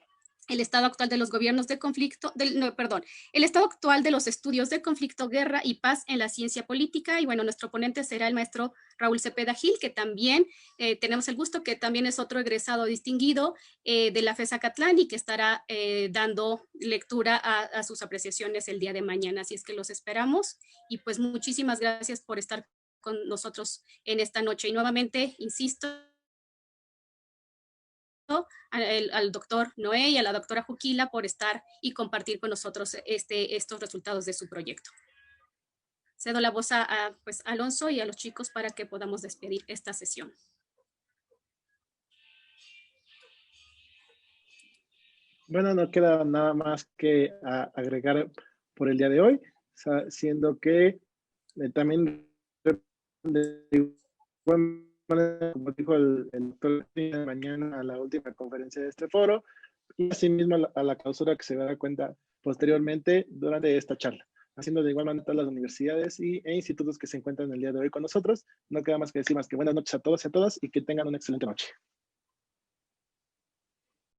[SPEAKER 2] el estado actual de los gobiernos de conflicto, el estado actual de los estudios de conflicto, guerra y paz en la ciencia política. Y bueno, nuestro ponente será el maestro Raúl Cepeda Gil, que también tenemos el gusto, que también es otro egresado distinguido de la FES Acatlán y que estará dando lectura a sus apreciaciones el día de mañana. Así es que los esperamos y pues muchísimas gracias por estar con nosotros en esta noche. Y nuevamente, insisto, al doctor Noé y a la doctora Juquila por estar y compartir con nosotros estos resultados de su proyecto. Cedo la voz a Alonso y a los chicos para que podamos despedir esta sesión.
[SPEAKER 5] Bueno, no queda nada más que agregar por el día de hoy, siendo que también de igual manera, como dijo el doctor, mañana a la última conferencia de este foro y asimismo a la clausura que se dará cuenta posteriormente durante esta charla, haciendo de igual manera todas las universidades e institutos que se encuentran el día de hoy con nosotros. No queda más que decir más que buenas noches a todos y a todas y que tengan una excelente noche.